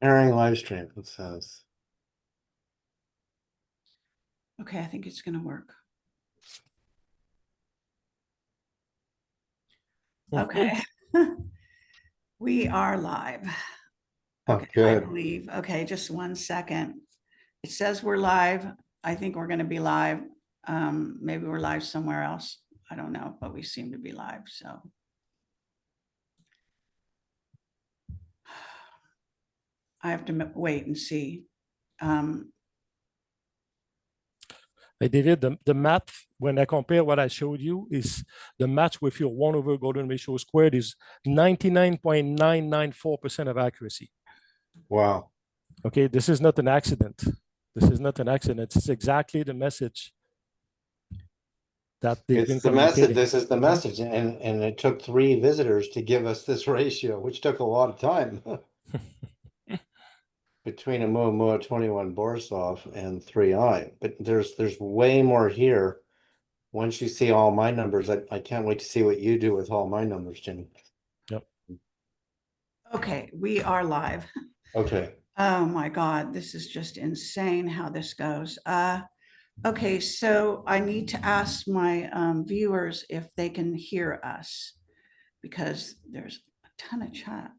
Airing live stream, it says. Okay, I think it's going to work. Okay. We are live. Oh, Okay, I good. believe. Okay, just 1 second. It says we're live. I think we're going to be live. Maybe we're live somewhere else. I don't know, but we seem to be live. So I have to wait and see. Hey, David, the math, when I compare what I showed you, is the match with your 1 over golden ratio squared is 99.994% of accuracy. Wow. Okay, this is not an accident. This is not an accident. It's exactly the message that they've been It's the message. communicating. This is the message. And it took 3 visitors to give us this ratio, which took a lot of time. Between a Muamua 21 Borisov and 3i. But there's way more here. Once you see all my numbers, I can't wait to see what you do with all my numbers, Jimmy. Yep. Okay, we are live. Okay. Oh my God, this is just insane how this goes. Okay, so I need to ask my viewers if they can hear us because there's a ton of chat.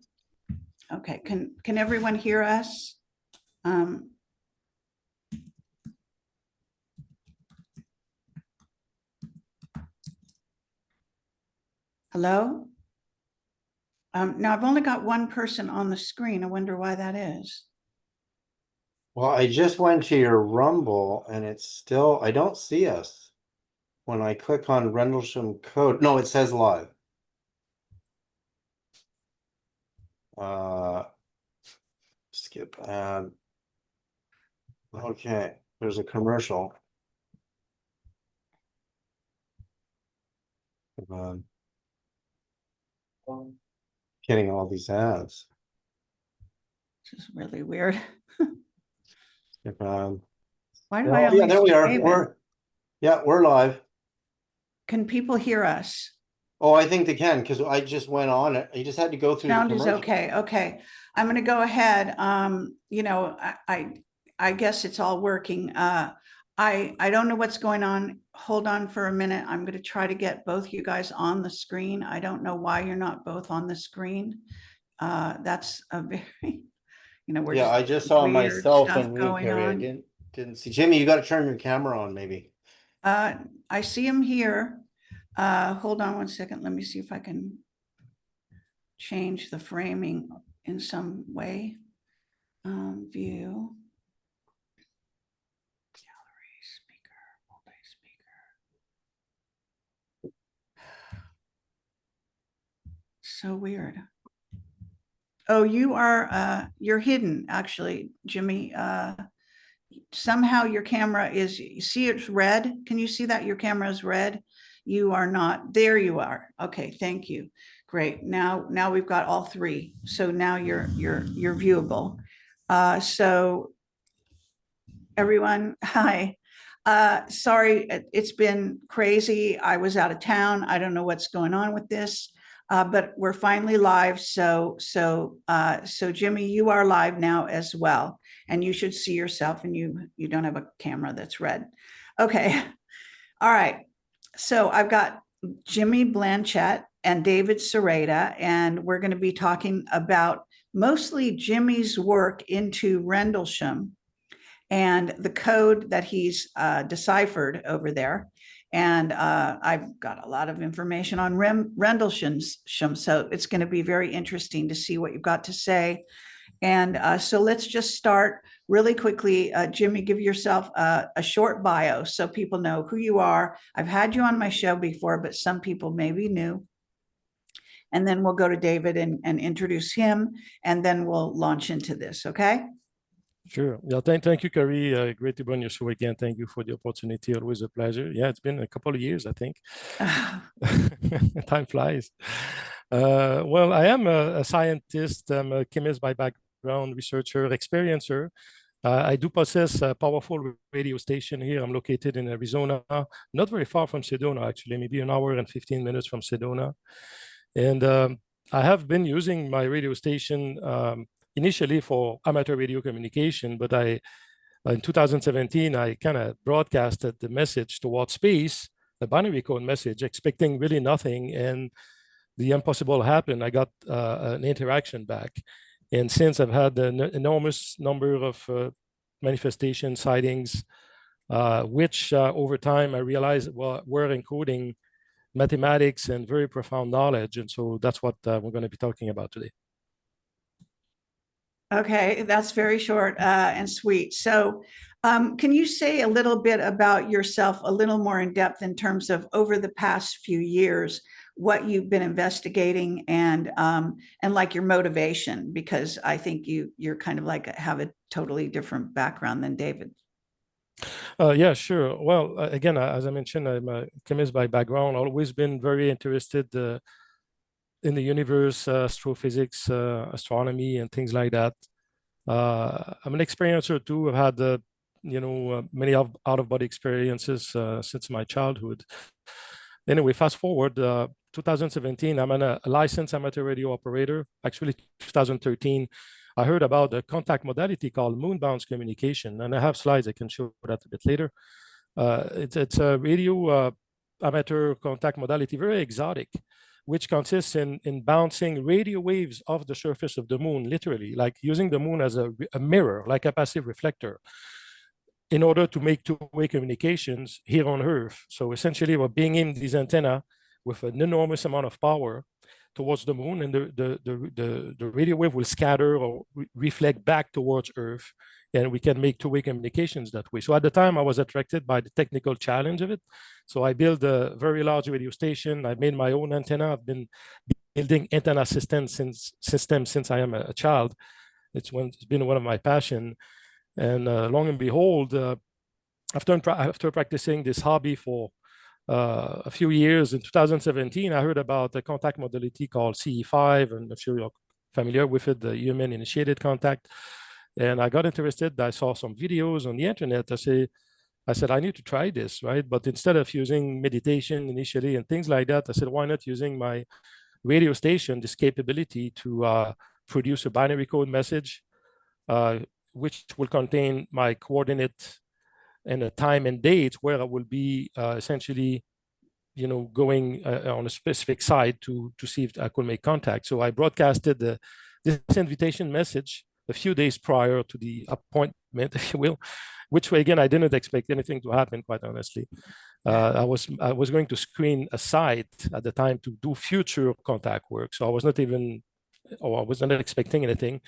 Okay, can everyone hear us? Hello? Now I've only got one person on the screen. I wonder why that is. Well, I just went to your Rumble and it's still, I don't see us. When I click on Rendlesham code, no, it says live. Skip ad. Okay, there's a commercial. Getting all these ads. This is really weird. Skip Why do oh, I yeah, always there we are. save it? We're live. Can people hear us? Oh, I think they can because I just went on it. You just had to go through the Sound is commercial. okay. Okay. I'm going to go ahead. You know, I guess it's all working. I don't know what's going on. Hold on for a minute. I'm going to try to get both you guys on the screen. I don't know why you're not both on the screen. That's a very, you know, we're Yeah, I just saw weird myself stuff and we going Carrie. I on. didn't see Jimmy. You got to turn your camera on, maybe. I see him here. Hold on 1 second. Let me see if I can change the framing in some way. View. Gallery, speaker, multi-speaker. So weird. Oh, you're hidden, actually, Jimmy. Somehow your camera is, you see it's red. Can you see that your camera is red? You are not. There you are. Okay, thank you. Great. Now we've got all three. So now you're viewable. So everyone, hi. Sorry, it's been crazy. I was out of town. I don't know what's going on with this, but we're finally live. So Jimmy, you are live now as well, and you should see yourself. And you don't have a camera that's red. Okay, all right. So I've got Jimmy Blanchette and David Sereda, and we're going to be talking about mostly Jimmy's work into Rendlesham and the code that he's deciphered over there. And I've got a lot of information on Rendlesham, so it's going to be very interesting to see what you've got to say. And so let's just start really quickly. Jimmy, give yourself a short bio so people know who you are. I've had you on my show before, but some people may be new. And then we'll go to David and introduce him, and then we'll launch into this, okay? Sure. Yeah, thank you, Carrie. Great to be on your show again. Thank you for the opportunity. Always a pleasure. Yeah, it's been a couple of years, I think. Time flies. Well, I am a scientist. I'm a chemist by background, researcher, experiencer. I do possess a powerful radio station here. I'm located in Arizona, not very far from Sedona, actually, maybe an hour and 15 minutes from Sedona. And I have been using my radio station initially for amateur radio communication, but in 2017, I kind of broadcasted the message towards space, a binary code message, expecting really nothing. And the impossible happened. I got an interaction back. And since I've had an enormous number of manifestation sightings, which over time I realized were encoding mathematics and very profound knowledge. And so that's what we're going to be talking about today. Okay, that's very short and sweet. So can you say a little bit about yourself, a little more in depth in terms of over the past few years, what you've been investigating and like your motivation? Because I think you're kind of like have a totally different background than David. Yeah, sure. Well, again, as I mentioned, I'm a chemist by background. Always been very interested in the universe, astrophysics, astronomy, and things like that. I'm an experiencer too. I've had many out-of-body experiences since my childhood. Anyway, fast forward 2017, I'm a licensed amateur radio operator. Actually, 2013, I heard about a contact modality called moonbound communication, and I have slides. I can show that a bit later. It's a radio amateur contact modality, very exotic, which consists in bouncing radio waves off the surface of the moon, literally, like using the moon as a mirror, like a passive reflector, in order to make two-way communications here on Earth. So essentially, we're beaming these antenna with an enormous amount of power towards the moon, and the radio wave will scatter or reflect back towards Earth, and we can make two-way communications that way. So at the time, I was attracted by the technical challenge of it. So I built a very large radio station. I made my own antenna. I've been building antenna systems since I am a child. It's been one of my passion. And long and behold, after practicing this hobby for a few years, in 2017, I heard about a contact modality called CE5, and I'm sure you're familiar with it, the human-initiated contact. And I got interested. I saw some videos on the internet. I said, I need to try this, right? But instead of using meditation initially and things like that, I said, why not using my radio station, this capability to produce a binary code message, which will contain my coordinate and a time and date where I will be essentially, going on a specific site to see if I could make contact. So I broadcasted this invitation message a few days prior to the appointment, if you will, which way, again, I didn't expect anything to happen, quite honestly. I was going to screen a site at the time to do future contact work. So I was not expecting anything.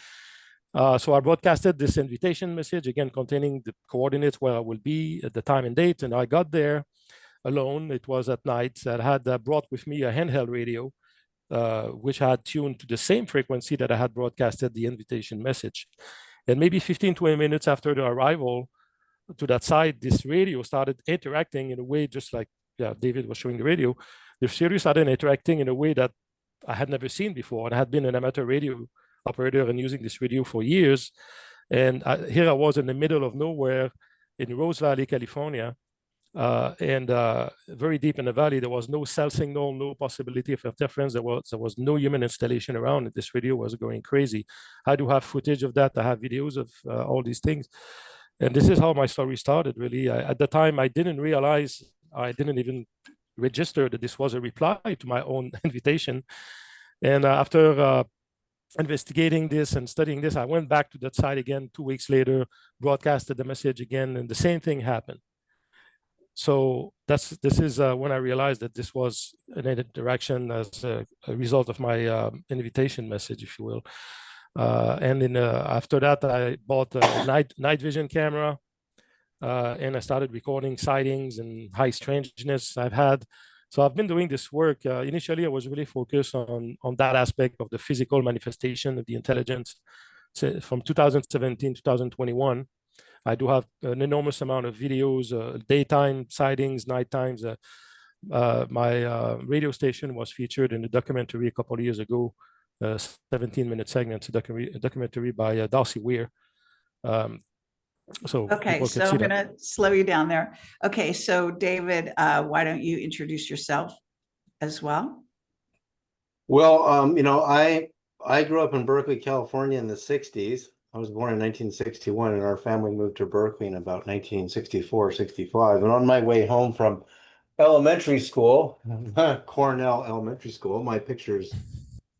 So I broadcasted this invitation message, again, containing the coordinates where I will be at the time and date. And I got there alone. It was at night. I had brought with me a handheld radio, which I had tuned to the same frequency that I had broadcasted the invitation message. And maybe 15, 20 minutes after the arrival to that site, this radio started interacting in a way just like David was showing the radio. The radio started interacting in a way that I had never seen before. And I had been an amateur radio operator and using this radio for years. And here I was in the middle of nowhere in Rose Valley, California. And very deep in the valley, there was no cell signal, no possibility of interference. There was no human installation around. This radio was going crazy. I do have footage of that. I have videos of all these things. And this is how my story started, really. At the time, I didn't realize, I didn't even register that this was a reply to my own invitation. And after investigating this and studying this, I went back to that site again 2 weeks later, broadcasted the message again, and the same thing happened. So this is when I realized that this was an interaction as a result of my invitation message, if you will. And after that, I bought a night vision camera, and I started recording sightings and high strangeness I've had. So I've been doing this work. Initially, I was really focused on that aspect of the physical manifestation of the intelligence. So from 2017 to 2021. I do have an enormous amount of videos, daytime sightings, night times. My radio station was featured in a documentary a couple of years ago, 17-minute segment, a documentary by Darcy Weir. So okay, so I'm going to slow you down there. Okay, so David, why don't you introduce yourself as well? Well, I grew up in Berkeley, California in the 60s. I was born in 1961 and our family moved to Berkeley in about 1964, 65. And on my way home from elementary school, Cornell Elementary School, my picture's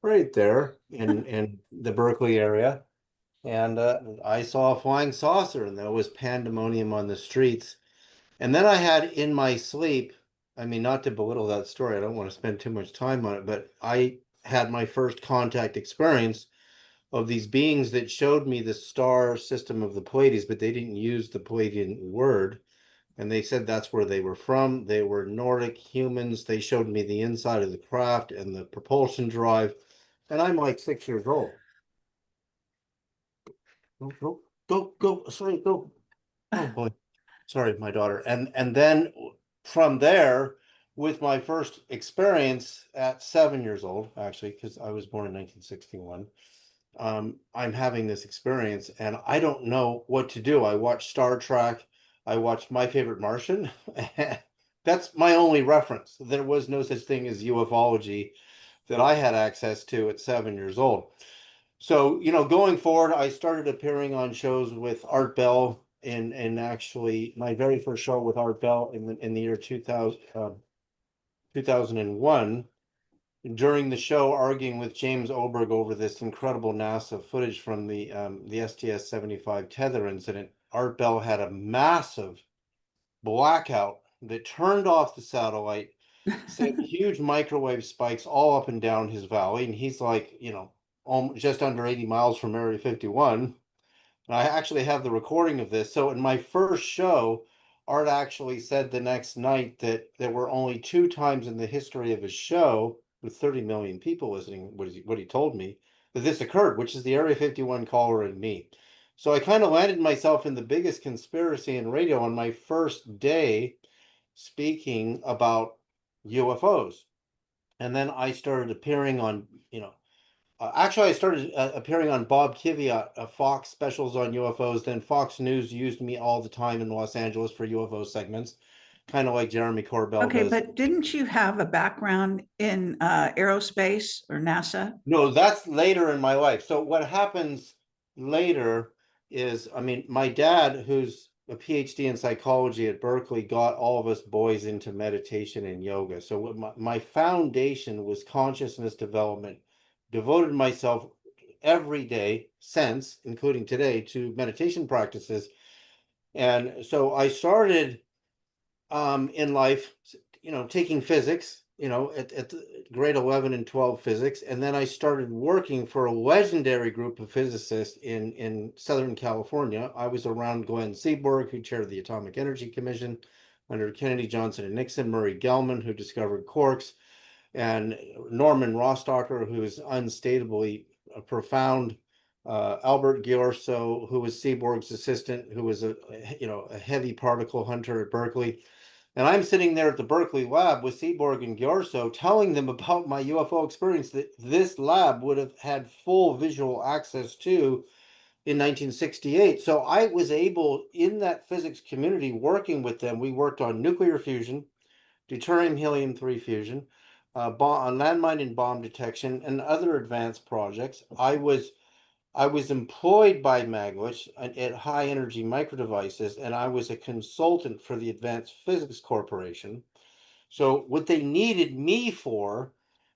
right there in the Berkeley area. And I saw a flying saucer and there was pandemonium on the streets. And then I had in my sleep, I mean, not to belittle that story, I don't want to spend too much time on it, but I had my first contact experience of these beings that showed me the star system of the Pleiades, but they didn't use the Pleiadian word. And they said that's where they were from. They were Nordic humans. They showed me the inside of the craft and the propulsion drive. And I'm like 6 years old. Go. Sorry, go. Oh boy. Sorry, my daughter. And then from there, with my first experience at 7 years old, actually, because I was born in 1961, I'm having this experience and I don't know what to do. I watched Star Trek. I watched My Favorite Martian. That's my only reference. There was no such thing as ufology that I had access to at 7 years old. So, going forward, I started appearing on shows with Art Bell and actually my very first show with Art Bell in the year 2001 during the show arguing with James Oberg over this incredible NASA footage from the STS-75 tether incident. Art Bell had a massive blackout that turned off the satellite, sent huge microwave spikes all up and down his valley, and he's like, just under 80 miles from Area 51. And I actually have the recording of this. So in my first show, Art actually said the next night that there were only two times in the history of his show, with 30 million people listening, what he told me, that this occurred, which is the Area 51 caller and me. So I kind of landed myself in the biggest conspiracy in radio on my first day speaking about UFOs. And then I started appearing on, actually, I started appearing on Bob Kiviat, Fox specials on UFOs. Then Fox News used me all the time in Los Angeles for UFO segments, kind of like Jeremy Corbell Okay, does. but didn't you have a background in aerospace or NASA? No, that's later in my life. So what happens later is, I mean, my dad, who's a PhD in psychology at Berkeley, got all of us boys into meditation and yoga. So my foundation was consciousness development, devoted myself every day since, including today, to meditation practices. And so I started in life, taking physics, at grade 11 and 12 physics. And then I started working for a legendary group of physicists in Southern California. I was around Glenn Seaborg, who chaired the Atomic Energy Commission under Kennedy, Johnson, and Nixon, Murray Gell-Mann, who discovered quarks, and Norman Rostocker, who is unstatably profound, Albert Ghiorso, who was Seaborg's assistant, who was a heavy particle hunter at Berkeley. And I'm sitting there at the Berkeley lab with Seaborg and Ghiorso telling them about my UFO experience that this lab would have had full visual access to in 1968. So I was able, in that physics community, working with them. We worked on nuclear fusion, deuterium helium-3 fusion, on landmine and bomb detection, and other advanced projects. I was employed by Magwitch at High Energy Micro Devices, and I was a consultant for the Advanced Physics Corporation. So what they needed me for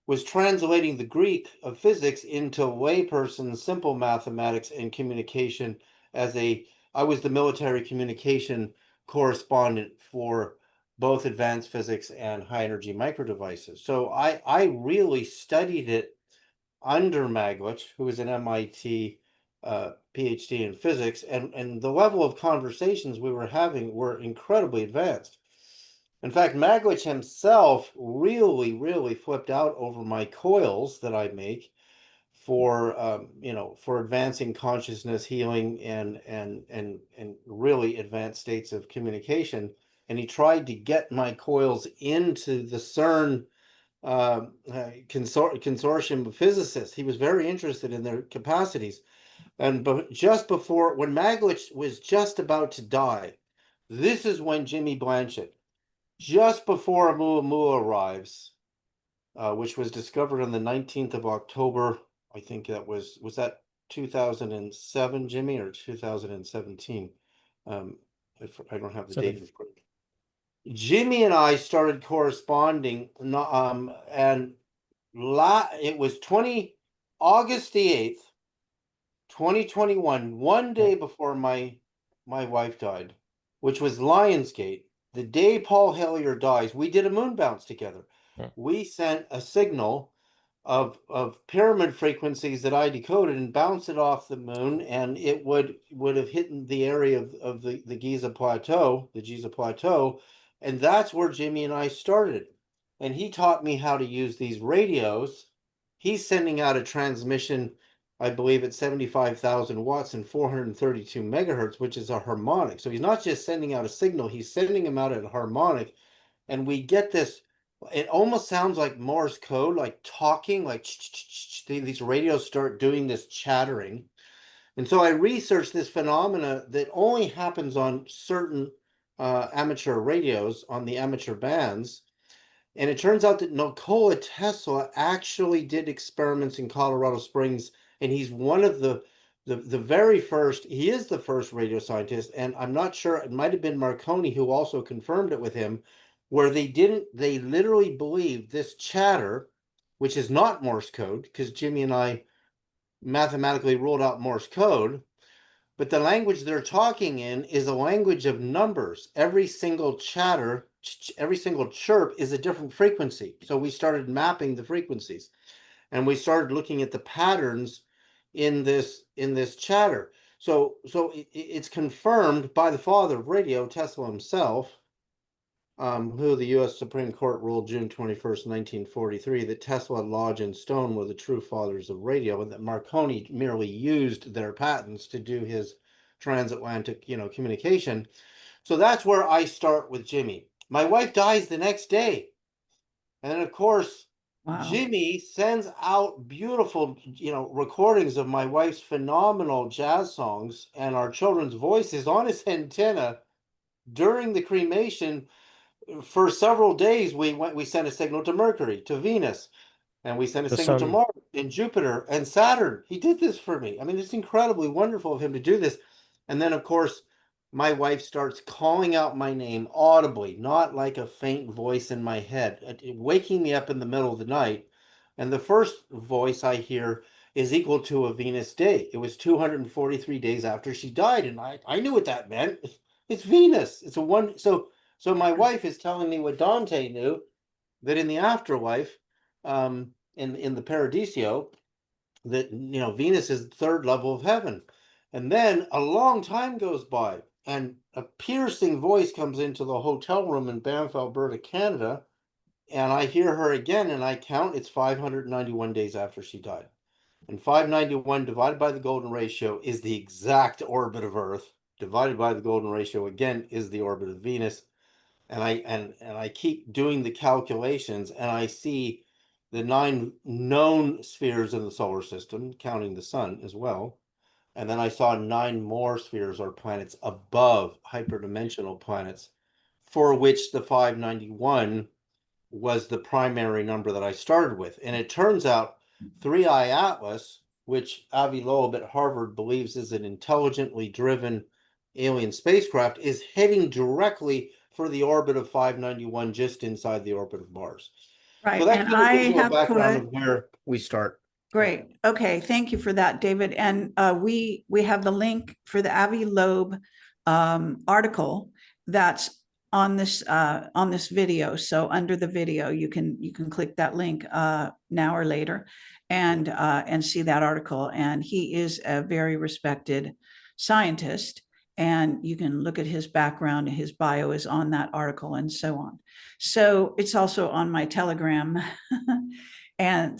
was translating the Greek of physics into layperson simple mathematics and communication. I was the military communication correspondent for both advanced physics and high energy micro devices. So I really studied it under Magwitch, who was an MIT PhD in physics, and the level of conversations we were having were incredibly advanced. In fact, Magwitch himself really, really flipped out over my coils that I make for advancing consciousness, healing, and really advanced states of communication. And he tried to get my coils into the CERN consortium of physicists. He was very interested in their capacities. But just before, when Magwitch was just about to die, this is when Jimmy Blanchett, just before Oumuamua arrives, which was discovered on the 19th of October, I think was that 2007, Jimmy, or 2017? I don't have the date in front. Jimmy and I started corresponding, and it was August the 8th, 2021, one day before my wife died, which was Lionsgate. The day Paul Hellyer dies, we did a moon bounce together. Yeah. We sent a signal of pyramid frequencies that I decoded and bounced it off the moon, and it would have hit the area of the Giza Plateau, and that's where Jimmy and I started. And he taught me how to use these radios. He's sending out a transmission, I believe, at 75,000 watts and 432 megahertz, which is a harmonic. So he's not just sending out a signal, he's sending them out at a harmonic. And we get this, it almost sounds like Morse code, like talking, like these radios start doing this chattering. And so I researched this phenomena that only happens on certain amateur radios on the amateur bands. And it turns out that Nikola Tesla actually did experiments in Colorado Springs, and he's one of the very first. He is the first radio scientist, and I'm not sure, it might have been Marconi who also confirmed it with him, where they literally believed this chatter, which is not Morse code, because Jimmy and I mathematically ruled out Morse code, but the language they're talking in is a language of numbers. Every single chatter, every single chirp is a different frequency. So we started mapping the frequencies, and we started looking at the patterns in this chatter. So it's confirmed by the father of radio, Tesla himself, who the U.S. Supreme Court ruled June 21st, 1943, that Tesla, Lodge, and Stone were the true fathers of radio, and that Marconi merely used their patents to do his transatlantic, communication. So that's where I start with Jimmy. My wife dies the next day. And then, of course, Wow. Jimmy sends out beautiful, recordings of my wife's phenomenal jazz songs and our children's voices on his antenna during the cremation. For several days, we sent a signal to Mercury, to Venus, and we sent a The signal to sun. Mars and Jupiter and Saturn. He did this for me. I mean, it's incredibly wonderful of him to do this. And then, of course, my wife starts calling out my name audibly, not like a faint voice in my head, waking me up in the middle of the night. And the first voice I hear is equal to a Venus day. It was 243 days after she died, and I knew what that meant. It's Venus. It's a one. So my wife is telling me what Dante knew, that in the afterlife, in the Paradiso, that Venus is the third level of heaven. And then a long time goes by, and a piercing voice comes into the hotel room in Banff, Alberta, Canada, and I hear her again, and I count, it's 591 days after she died. And 591 divided by the golden ratio is the exact orbit of Earth, divided by the golden ratio again is the orbit of Venus. And I keep doing the calculations, and I see the 9 known spheres in the solar system, counting the sun as well. And then I saw 9 more spheres or planets above hyperdimensional planets, for which the 591 was the primary number that I started with. And it turns out 3I Atlas, which Avi Loeb at Harvard believes is an intelligently driven alien spacecraft, is heading directly for the orbit of 591, just inside the orbit of Mars. Right. So that And kind of I gives you a have background put, of where we start. great. Okay. Thank you for that, David. And we have the link for the Avi Loeb article that's on this video. So under the video, you can click that link now or later and see that article. And he is a very respected scientist, and you can look at his background. His bio is on that article and so on. So it's also on my Telegram. and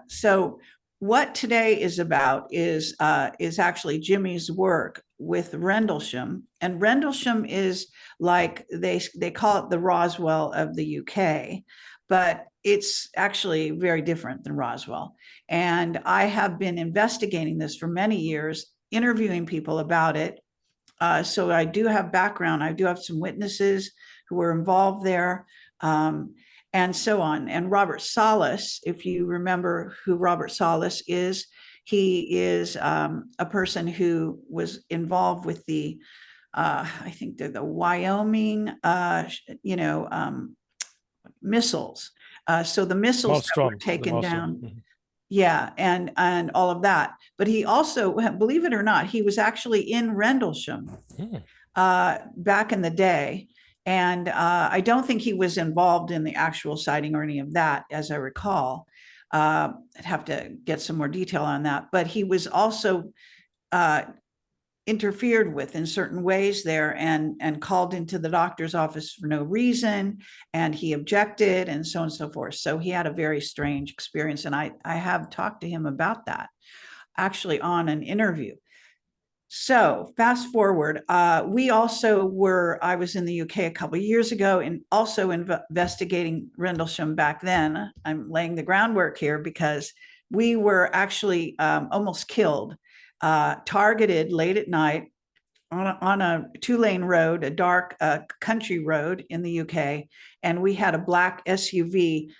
so what today is about is actually Jimmy's work with Rendlesham. And Rendlesham is like, they call it the Roswell of the UK, but it's actually very different than Roswell. And I have been investigating this for many years, interviewing people about it. So I do have background. I do have some witnesses who were involved there. and so on. And Robert Salas, if you remember who Robert Salas is, he is a person who was involved with the, I think they're the Wyoming, missiles. So the missiles that were Maelstrom, the taken Maelstrom. down, Mhm. yeah, and all of that. But he also, believe it or not, he was actually in Rendlesham Hmm. back in the day. And I don't think he was involved in the actual sighting or any of that, as I recall. I'd have to get some more detail on that. But he was also interfered with in certain ways there, and called into the doctor's office for no reason, and he objected, and so on and so forth. So he had a very strange experience, and I have talked to him about that actually on an interview. So fast forward, we also were, I was in the UK a couple of years ago and also investigating Rendlesham back then. I'm laying the groundwork here because we were actually almost killed, targeted late at night on a 2-lane road, a dark country road in the UK. And we had a black SUV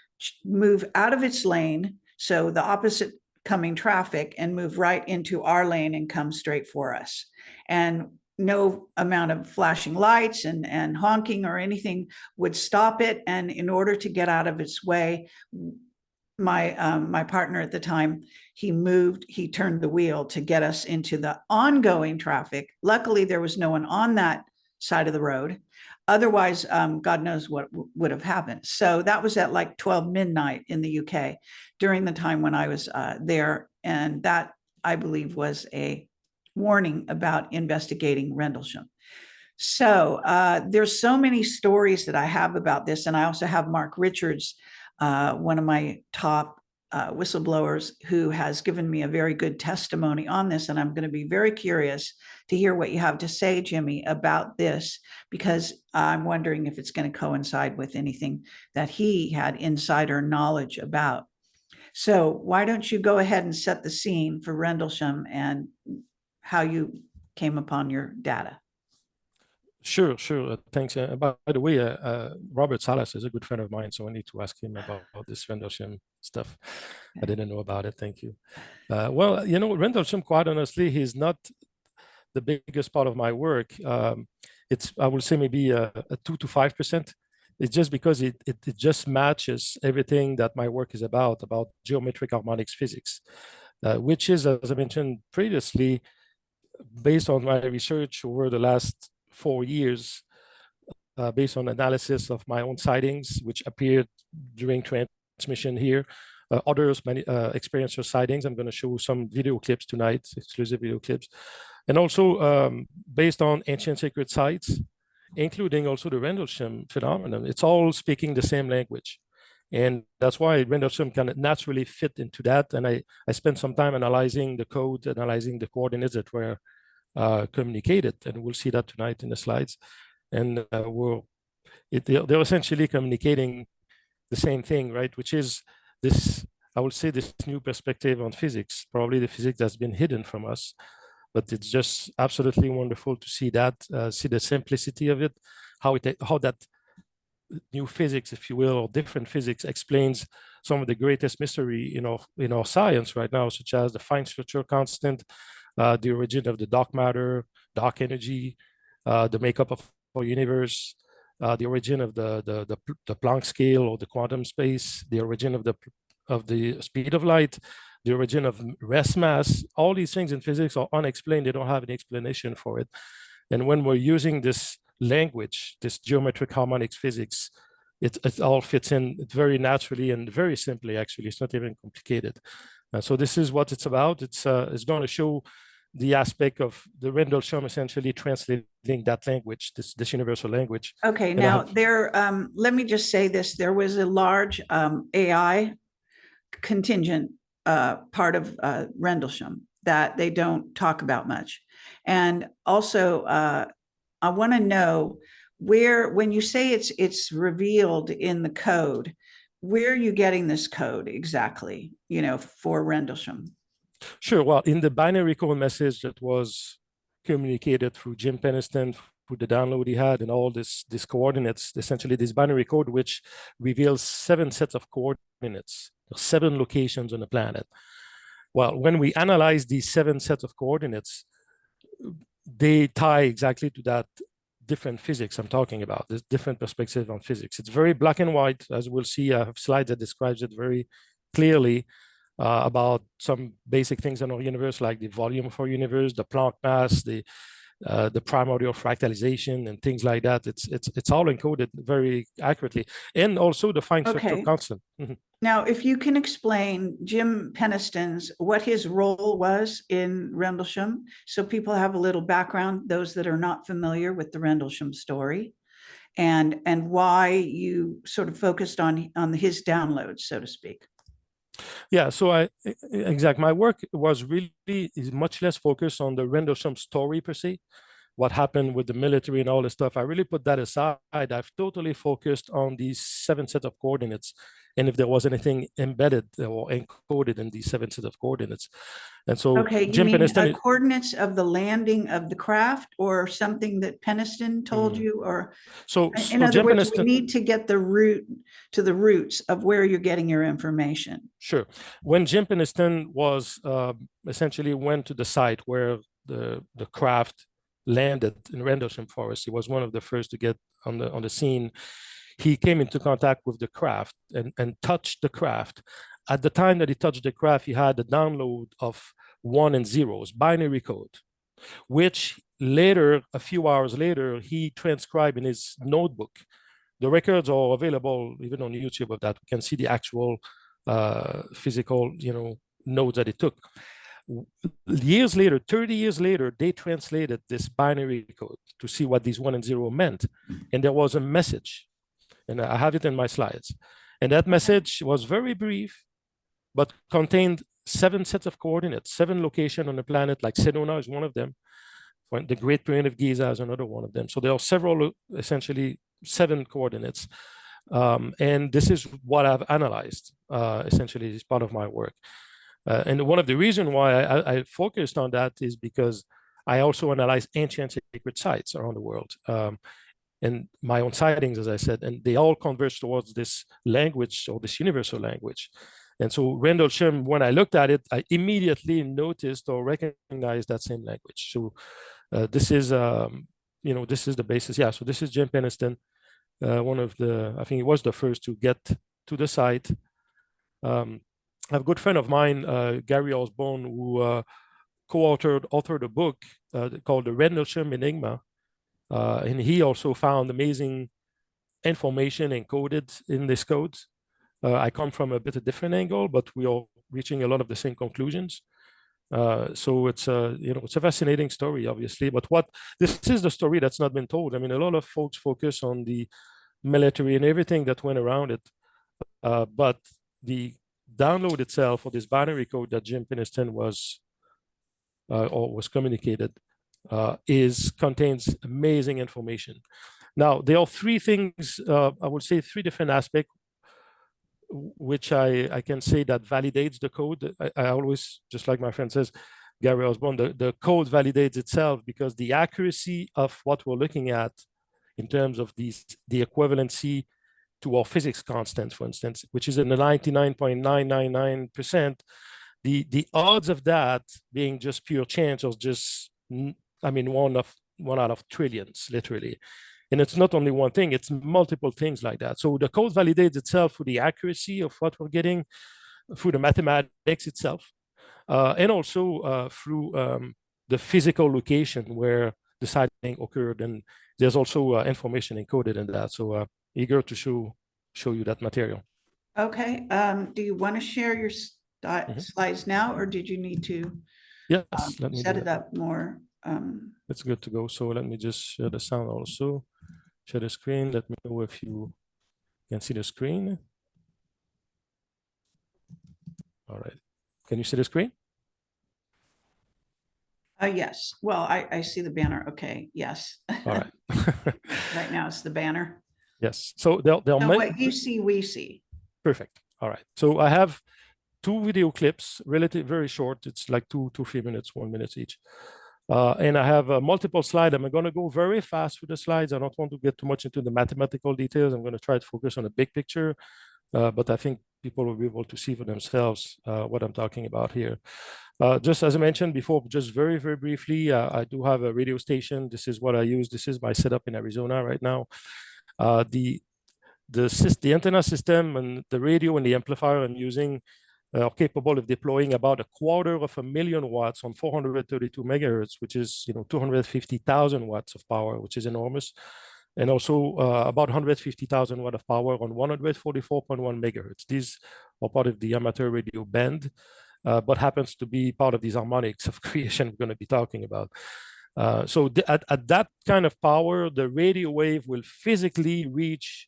move out of its lane, so the opposite coming traffic, and move right into our lane and come straight for us. And no amount of flashing lights and honking or anything would stop it. And in order to get out of its way, my partner at the time, he turned the wheel to get us into the ongoing traffic. Luckily, there was no one on that side of the road. Otherwise, God knows what would have happened. So that was at like 12 midnight in the UK during the time when I was there. And that, I believe, was a warning about investigating Rendlesham. So there's so many stories that I have about this. And I also have Mark Richards, one of my top whistleblowers, who has given me a very good testimony on this. And I'm going to be very curious to hear what you have to say, Jimmy, about this, because I'm wondering if it's going to coincide with anything that he had insider knowledge about. So why don't you go ahead and set the scene for Rendlesham and how you came upon your data? Sure, sure. Thanks. By the way, Robert Salas is a good friend of mine, so I need to ask him about this Rendlesham stuff. I didn't know about it. Thank you. Well, Rendlesham, quite honestly, he's not the biggest part of my work. It's, I would say, maybe a 2 to 5%. It's just because it just matches everything that my work is about geometric harmonics physics, which is, as I mentioned previously, based on my research over the last 4 years, based on analysis of my own sightings, which appeared during transmission here, others, many experiencer sightings. I'm going to show some video clips tonight, exclusive video clips, and also based on ancient sacred sites, including also the Rendlesham phenomenon. It's all speaking the same language. And that's why Rendlesham can naturally fit into that. And I spent some time analyzing the code, analyzing the coordinates that were communicated, and we'll see that tonight in the slides. And they're essentially communicating the same thing, right? Which is this, I would say, this new perspective on physics, probably the physics that's been hidden from us. But it's just absolutely wonderful to see that, see the simplicity of it, how that new physics, if you will, or different physics, explains some of the greatest mystery in our science right now, such as the fine structure constant, the origin of the dark matter, dark energy, the makeup of our universe, the origin of the Planck scale or the quantum space, the origin of the speed of light, the origin of rest mass. All these things in physics are unexplained. They don't have any explanation for it. And when we're using this language, this geometric harmonics physics, it all fits in very naturally and very simply, actually. It's not even complicated. So this is what it's about. It's going to show the aspect of the Rendlesham essentially translating that language, this universal language. Okay, now let me just say this. There was a large AI contingent part of Rendlesham that they don't talk about much. And also, I want to know when you say it's revealed in the code, where are you getting this code exactly, for Rendlesham? Sure. Well, in the binary code message that was communicated through Jim Peniston, with the download he had and all these coordinates, essentially this binary code, which reveals 7 sets of coordinates, 7 locations on the planet. Well, when we analyze these 7 sets of coordinates, they tie exactly to that different physics I'm talking about, this different perspective on physics. It's very black and white, as we'll see. I have slides that describes it very clearly about some basic things in our universe, like the volume of our universe, the Planck mass, the primordial fractalization, and things like that. It's all encoded very accurately, and also the fine structure Okay. constant. Now, if you can explain Jim Peniston's, what his role was in Rendlesham, so people have a little background, those that are not familiar with the Rendlesham story, and why you sort of focused on his downloads, so to speak. Yeah, so exactly. My work was really is much less focused on the Rendlesham story per se, what happened with the military and all this stuff. I really put that aside. I've totally focused on these 7 sets of coordinates, and if there was anything embedded or encoded in these 7 sets of coordinates. And so Okay, you Jim mean Peniston, coordinates of the landing of the craft, or something that Peniston told you, or so in other Jim words, we Peniston, need to get the roots of where you're getting your information. sure. When Jim Peniston was essentially went to the site where the craft landed in Rendlesham Forest, he was one of the first to get on the scene. He came into contact with the craft and touched the craft. At the time that he touched the craft, he had a download of 1 and 0s, binary code, which later, a few hours later, he transcribed in his notebook. The records are available even on YouTube of that. We can see the actual physical, nodes that it took. Years later, 30 years later, they translated this binary code to see what these 1 and 0 meant. And there was a message, and I have it in my slides. And that message was very brief, but contained 7 sets of coordinates, 7 locations on the planet, like Sedona is one of them. The Great Pyramid of Giza is another one of them. So there are several, essentially 7 coordinates. And this is what I've analyzed, essentially, as part of my work. And one of the reasons why I focused on that is because I also analyze ancient sacred sites around the world. And my own sightings, as I said, and they all converge towards this language, or this universal language. And so Rendlesham, when I looked at it, I immediately noticed or recognized that same language. So this is, this is the basis. Yeah, so this is Jim Peniston, one of I think he was the first to get to the site. I have a good friend of mine, Gary Osborne, who authored a book called The Rendlesham Enigma. And he also found amazing information encoded in this code. I come from a bit of different angle, but we are reaching a lot of the same conclusions. So it's a fascinating story, obviously. But this is the story that's not been told. I mean, a lot of folks focus on the military and everything that went around it, but the download itself, or this binary code that Jim Peniston was communicated, contains amazing information. Now, there are 3 things, I would say 3 different aspects, which I can say that validates the code. I always, just like my friend says, Gary Osborne, the code validates itself because the accuracy of what we're looking at in terms of the equivalency to our physics constant, for instance, which is in the 99.999%, the odds of that being just pure chance or just, one out of trillions, literally. And it's not only one thing, it's multiple things like that. So the code validates itself for the accuracy of what we're getting, through the mathematics itself, and also through the physical location where the sighting occurred. And there's also information encoded in that. So eager to show you that material. Okay, do you want to share your slides now, or did you need to Yes, let me set do it that. up more? It's good to go. So let me just share the sound also. Share the screen. Let me know if you can see the screen. All right. Can you see the screen? Yes. Well, I see the banner. Okay. Yes. All right. Right now it's the banner. Yes. So they'll So what you see, we see. Perfect. All right. So I have 2 video clips, very short. It's like 2 to 3 minutes, 1 minute each. And I have multiple slides. I'm going to go very fast through the slides. I don't want to get too much into the mathematical details. I'm going to try to focus on the big picture, but I think people will be able to see for themselves what I'm talking about here. Just as I mentioned before, just very, very briefly, I do have a radio station. This is what I use. This is my setup in Arizona right now. The antenna system and the radio and the amplifier I'm using are capable of deploying about 250,000 watts on 432 megahertz, which is 250,000 watts of power, which is enormous, and also about 150,000 watt of power on 144.1 megahertz. These are part of the amateur radio band, but happens to be part of these harmonics of creation we're going to be talking about. So at that kind of power, the radio wave will physically reach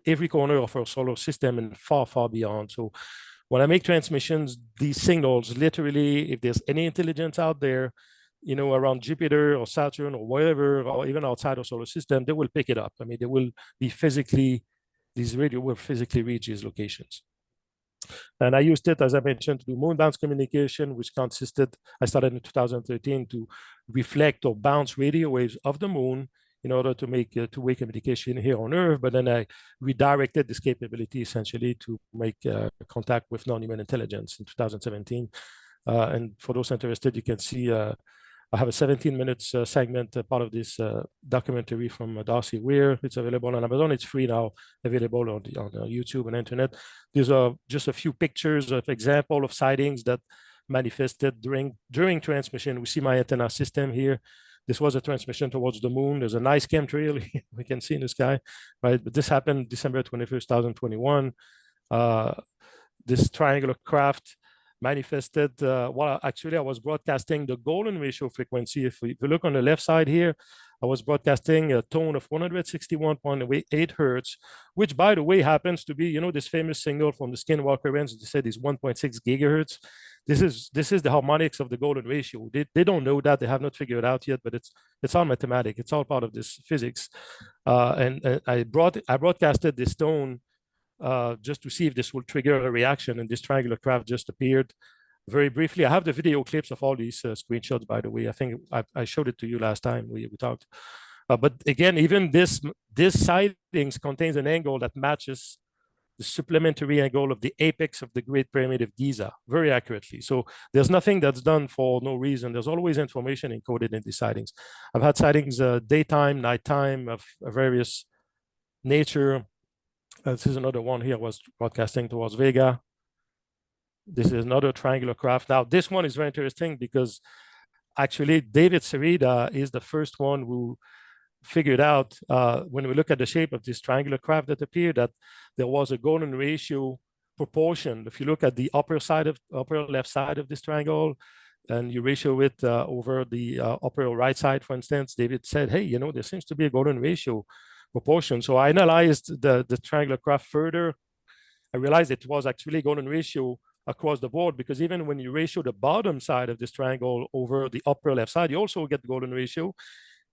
every corner of our solar system and far, far beyond. So when I make transmissions, these signals literally, if there's any intelligence out there, around Jupiter or Saturn or wherever, or even outside our solar system, they will pick it up. I mean, these radio will physically reach these locations. And I used it, as I mentioned, to do moon-bound communication, which I started in 2013 to reflect or bounce radio waves of the moon in order to make two-way communication here on Earth. But then I redirected this capability essentially to make contact with non-human intelligence in 2017. And for those interested, you can see I have a 17 minutes segment, part of this documentary from Darcy Weir. It's available on Amazon. It's free now, available on YouTube and internet. These are just a few pictures of example of sightings that manifested during transmission. We see my antenna system here. This was a transmission towards the moon. There's a nice chemtrail we can see in the sky, right? But this happened December 21st, 2021. This triangular craft manifested, well, actually I was broadcasting the golden ratio frequency. If you look on the left side here, I was broadcasting a tone of 161.8 hertz, which by the way happens to be, this famous signal from the Skinwalker Range, they said is 1.6 gigahertz. This is the harmonics of the golden ratio. They don't know that, they have not figured it out yet, but it's all mathematics. It's all part of this physics. And I broadcasted this tone just to see if this will trigger a reaction, and this triangular craft just appeared very briefly. I have the video clips of all these screenshots, by the way. I think I showed it to you last time we talked. But again, even this sightings contains an angle that matches the supplementary angle of the apex of the Great Pyramid of Giza very accurately. So there's nothing that's done for no reason. There's always information encoded in these sightings. I've had sightings daytime, nighttime of various nature. This is another one here. I was broadcasting towards Vega. This is another triangular craft. Now, this one is very interesting because actually David Sereda is the first one who figured out, when we look at the shape of this triangular craft that appeared, that there was a golden ratio proportion. If you look at the upper left side of this triangle, and you ratio it over the upper right side, for instance, David said, hey, there seems to be a golden ratio proportion. So I analyzed the triangular craft further. I realized it was actually golden ratio across the board, because even when you ratio the bottom side of this triangle over the upper left side, you also get the golden ratio.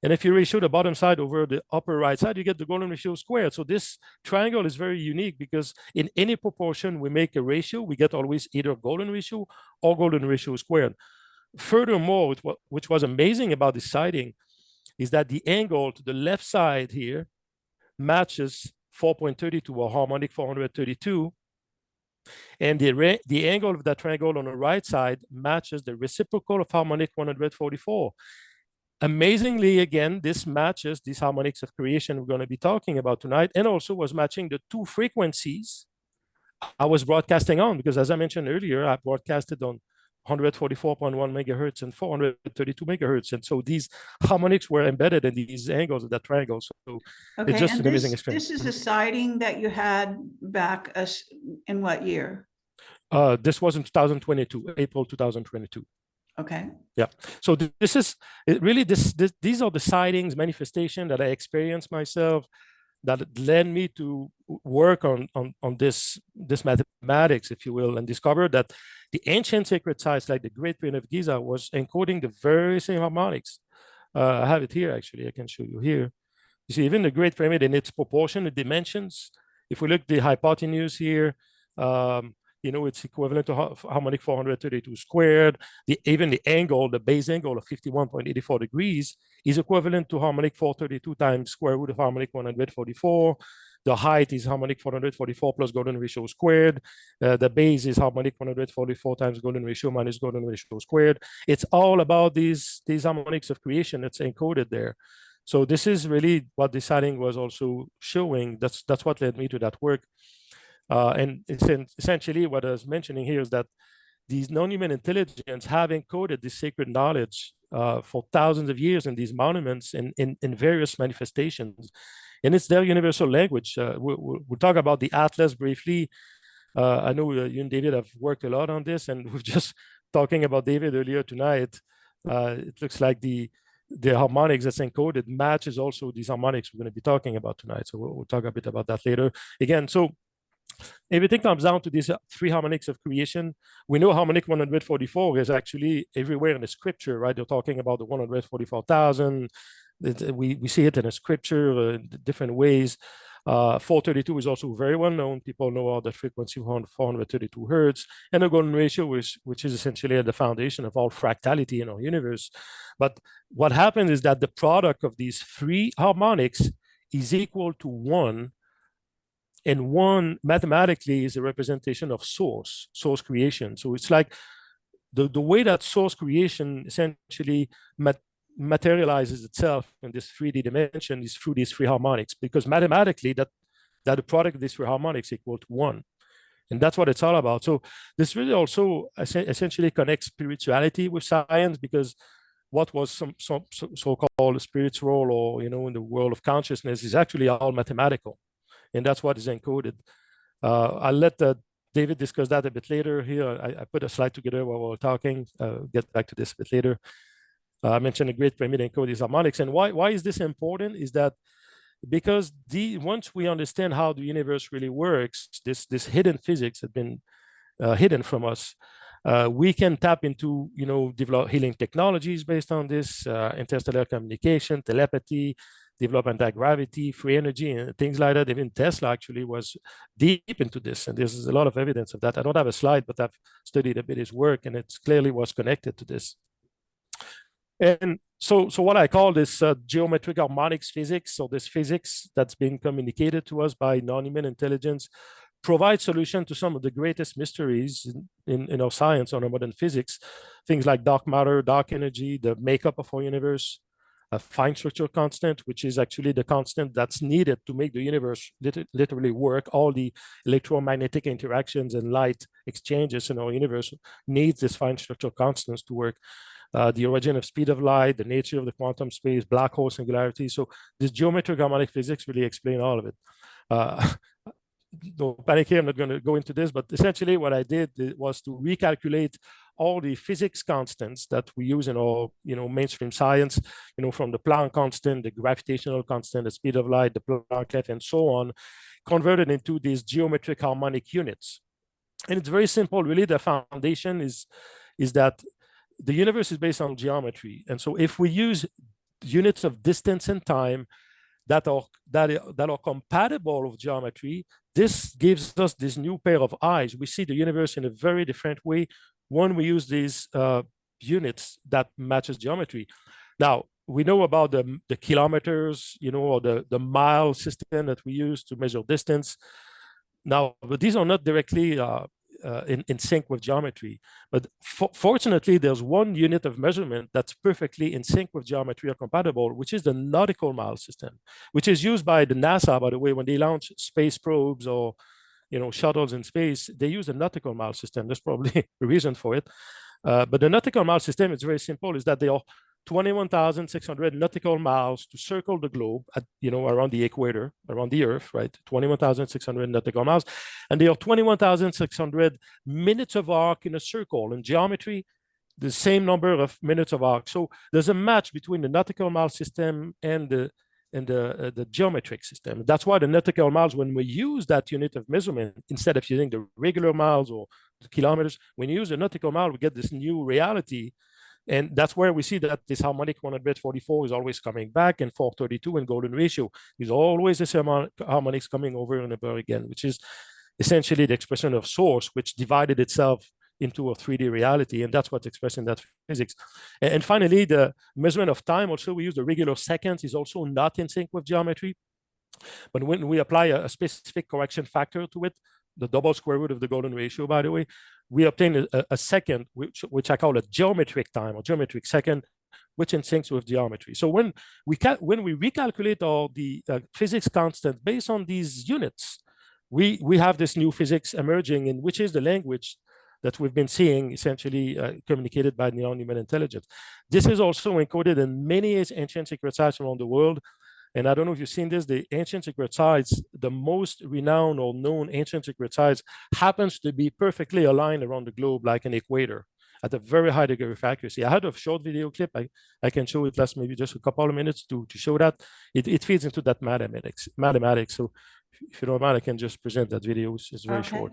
And if you ratio the bottom side over the upper right side, you get the golden ratio squared. So this triangle is very unique because in any proportion we make a ratio, we get always either golden ratio or golden ratio squared. Furthermore, which was amazing about this sighting is that the angle to the left side here matches 4.32 or harmonic 432. And the angle of that triangle on the right side matches the reciprocal of harmonic 144. Amazingly, again, this matches these harmonics of creation we're going to be talking about tonight, and also was matching the two frequencies I was broadcasting on, because as I mentioned earlier, I broadcasted on 144.1 megahertz and 432 megahertz. And so these harmonics were embedded in these angles of that triangle. So Okay, it's just and an amazing experience. this is a sighting that you had back in what year? This was in 2022, April 2022. Okay. Yeah. So this is really these are the sightings, manifestation that I experienced myself, that led me to work on this mathematics, if you will, and discover that the ancient sacred sites like the Great Pyramid of Giza was encoding the very same harmonics. I have it here, actually. I can show you here. You see, even the Great Pyramid in its proportion, the dimensions, if we look at the hypotenuse here, it's equivalent to harmonic 432 squared. Even the angle, the base angle of 51.84 degrees is equivalent to harmonic 432 times square root of harmonic 144. The height is harmonic 444 plus golden ratio squared. The base is harmonic 144 times golden ratio minus golden ratio squared. It's all about these harmonics of creation that's encoded there. So this is really what deciding was also showing. That's what led me to that work. And essentially what I was mentioning here is that these non-human intelligence have encoded this sacred knowledge for thousands of years in these monuments in various manifestations. And it's their universal language. We'll talk about the atlas briefly. I know you and David have worked a lot on this, and we're just talking about David earlier tonight. It looks like the harmonics that's encoded matches also these harmonics we're going to be talking about tonight. So we'll talk a bit about that later. Again, so everything comes down to these three harmonics of creation. We know harmonic 144 is actually everywhere in the scripture, right? They're talking about the 144,000. We see it in the scripture in different ways. 432 is also very well known. People know all the frequency of 432 hertz, and the golden ratio, which is essentially at the foundation of all fractality in our universe. But what happens is that the product of these three harmonics is equal to 1, and 1 mathematically is a representation of source creation. So it's like the way that source creation essentially materializes itself in this 3D dimension is through these three harmonics, because mathematically that the product of these three harmonics equal to 1. And that's what it's all about. So this really also essentially connects spirituality with science, because what was some so-called spiritual, or in the world of consciousness, is actually all mathematical. And that's what is encoded. I'll let David discuss that a bit later. Here, I put a slide together while we're talking. Get back to this a bit later. I mentioned the Great Pyramid encode these harmonics. And why is this important? Is that because once we understand how the universe really works, this hidden physics has been hidden from us. We can tap into, develop healing technologies based on this, interstellar communication, telepathy, develop anti-gravity, free energy, and things like that. Even Tesla actually was deep into this, and there's a lot of evidence of that. I don't have a slide, but I've studied a bit his work, and it clearly was connected to this. And so what I call this geometric harmonics physics, so this physics that's being communicated to us by non-human intelligence, provides solution to some of the greatest mysteries in our science, or modern physics, things like dark matter, dark energy, the makeup of our universe, a fine structure constant, which is actually the constant that's needed to make the universe literally work. All the electromagnetic interactions and light exchanges in our universe needs this fine structure constants to work. The origin of speed of light, the nature of the quantum space, black hole singularity. So this geometric harmonic physics really explain all of it. Don't panic here, I'm not going to go into this, but essentially what I did was to recalculate all the physics constants that we use in our mainstream science, from the Planck constant, the gravitational constant, the speed of light, the Planck, and so on, converted into these geometric harmonic units. And it's very simple, really. The foundation is that the universe is based on geometry. And so if we use units of distance and time that are compatible with geometry, this gives us this new pair of eyes. We see the universe in a very different way when we use these units that matches geometry. Now, we know about the kilometers, or the mile system that we use to measure distance. Now, but these are not directly in sync with geometry. But fortunately, there's one unit of measurement that's perfectly in sync with geometry or compatible, which is the nautical mile system, which is used by the NASA, by the way, when they launch space probes or shuttles in space. They use a nautical mile system. There's probably a reason for it. But the nautical mile system is very simple, is that they are 21,600 nautical miles to circle the globe at, around the equator, around the Earth, right? 21,600 nautical miles. And they are 21,600 minutes of arc in a circle. In geometry, the same number of minutes of arc. So there's a match between the nautical mile system and the geometric system. That's why the nautical miles, when we use that unit of measurement, instead of using the regular miles or the kilometers, when you use the nautical mile, we get this new reality. And that's where we see that this harmonic 144 is always coming back, and 432 and golden ratio is always the same harmonics coming over and over again, which is essentially the expression of source, which divided itself into a 3D reality, and that's what's expressed in that physics. And finally, the measurement of time, also we use the regular seconds, is also not in sync with geometry. But when we apply a specific correction factor to it, the double square root of the golden ratio, by the way, we obtain a second, which I call a geometric time or geometric second, which in syncs with geometry. So when we recalculate all the physics constant based on these units, we have this new physics emerging, in which is the language that we've been seeing essentially communicated by non-human intelligence. This is also encoded in many ancient secret sites around the world. And I don't know if you've seen this, the ancient secret sites, the most renowned or known ancient secret sites happens to be perfectly aligned around the globe like an equator at a very high degree of accuracy. I had a short video clip. I can show it last maybe just a couple of minutes to show that. It feeds into that mathematics. So if you don't mind, I can just present that video. It's very short.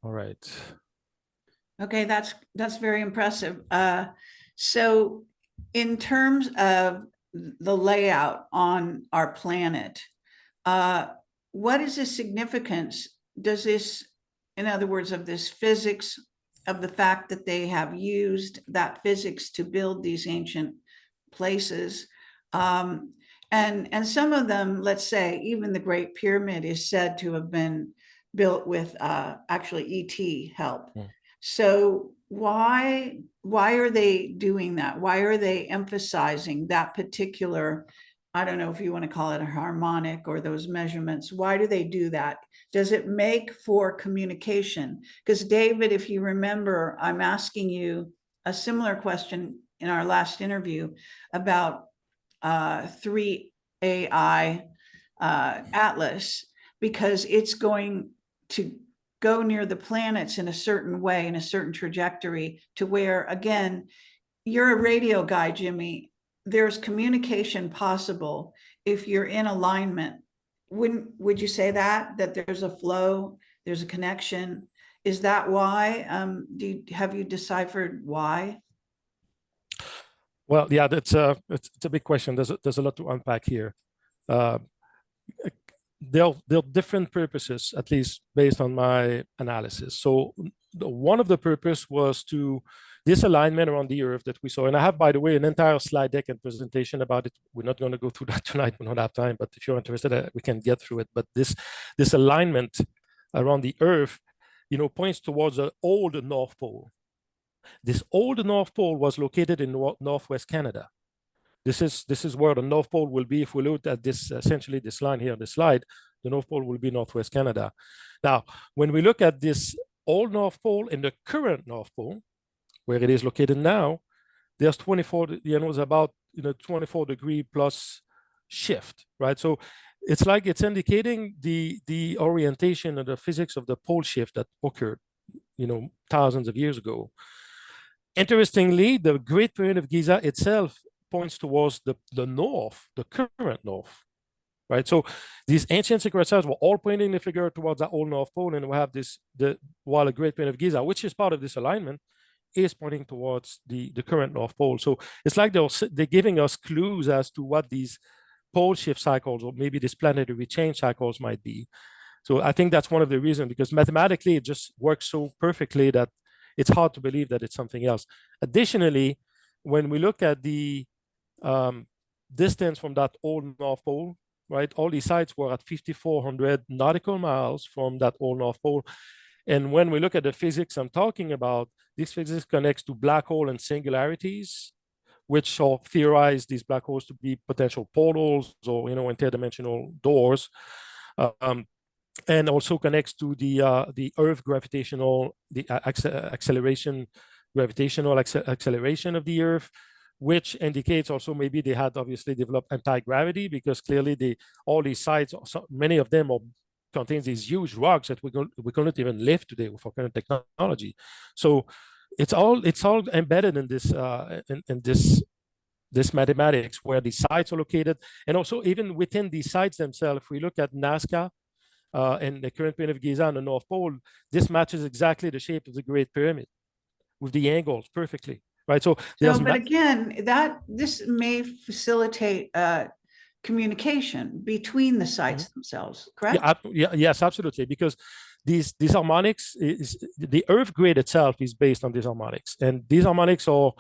All right. Okay, that's very impressive. So in terms of the layout on our planet, what is the significance? Does this, in other words, of this physics, of the fact that they have used that physics to build these ancient places, and some of them, let's say, even the Great Pyramid is said to have been built with actually ET help. Mm. So why are they doing that? Why are they emphasizing that particular, I don't know if you want to call it a harmonic or those measurements? Why do they do that? Does it make for communication? Because David, if you remember, I'm asking you a similar question in our last interview about 3 AI atlas, because it's going to go near the planets in a certain way, in a certain trajectory, to where, again, you're a radio guy, Jimmy. There's communication possible if you're in alignment. Would you say that there's a flow, there's a connection? Is that why? Have you deciphered why? Well, yeah, it's a big question. There's a lot to unpack here. Uh, there are different purposes, at least based on my analysis. So one of the purpose was to this alignment around the Earth that we saw. And I have, by the way, an entire slide deck and presentation about it. We're not going to go through that tonight. We don't have time, but if you're interested, we can get through it. But this alignment around the Earth, points towards the old North Pole. This old North Pole was located in Northwest Canada. This is where the North Pole will be. If we look at this, essentially this line here on the slide, the North Pole will be Northwest Canada. Now, when we look at this old North Pole and the current North Pole, where it is located now, there's 24, it's about 24 degree plus shift, right? So it's like it's indicating the orientation and the physics of the pole shift that occurred, thousands of years ago. Interestingly, the Great Pyramid of Giza itself points towards the north, the current north, right? So these ancient sacred sites were all pointing the figure towards that old North Pole, and we have while the Great Pyramid of Giza, which is part of this alignment, is pointing towards the current North Pole. So it's like they're giving us clues as to what these pole shift cycles or maybe these planetary change cycles might be. So I think that's one of the reasons, because mathematically it just works so perfectly that it's hard to believe that it's something else. Additionally, when we look at the distance from that old North Pole, right, all these sites were at 5,400 nautical miles from that old North Pole. And when we look at the physics I'm talking about, this physics connects to black hole and singularities, which are theorized these black holes to be potential portals or interdimensional doors, and also connects to the Earth gravitational, acceleration of the Earth, which indicates also maybe they had obviously developed anti-gravity, because clearly all these sites, many of them contains these huge rocks that we couldn't even lift today with our current technology. So it's all embedded in this mathematics where the sites are located, and also even within these sites themselves. If we look at Nazca and the current Pyramid of Giza and the North Pole, this matches exactly the shape of the Great Pyramid with the angles perfectly, right? So but again, this may facilitate communication between the sites themselves, correct? Yes, absolutely, because these harmonics the Earth grid itself is based on these harmonics, and these harmonics are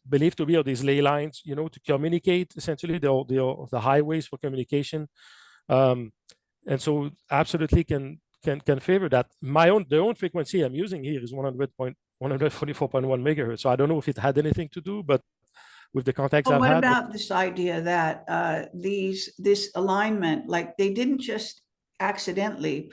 believed to be these ley lines, to communicate. Essentially, the highways for communication, and so absolutely can favor that. The own frequency I'm using here is 144.1 megahertz. So I don't know if it had anything to do, but with the contacts I've what had. About this idea that this alignment, like they didn't just accidentally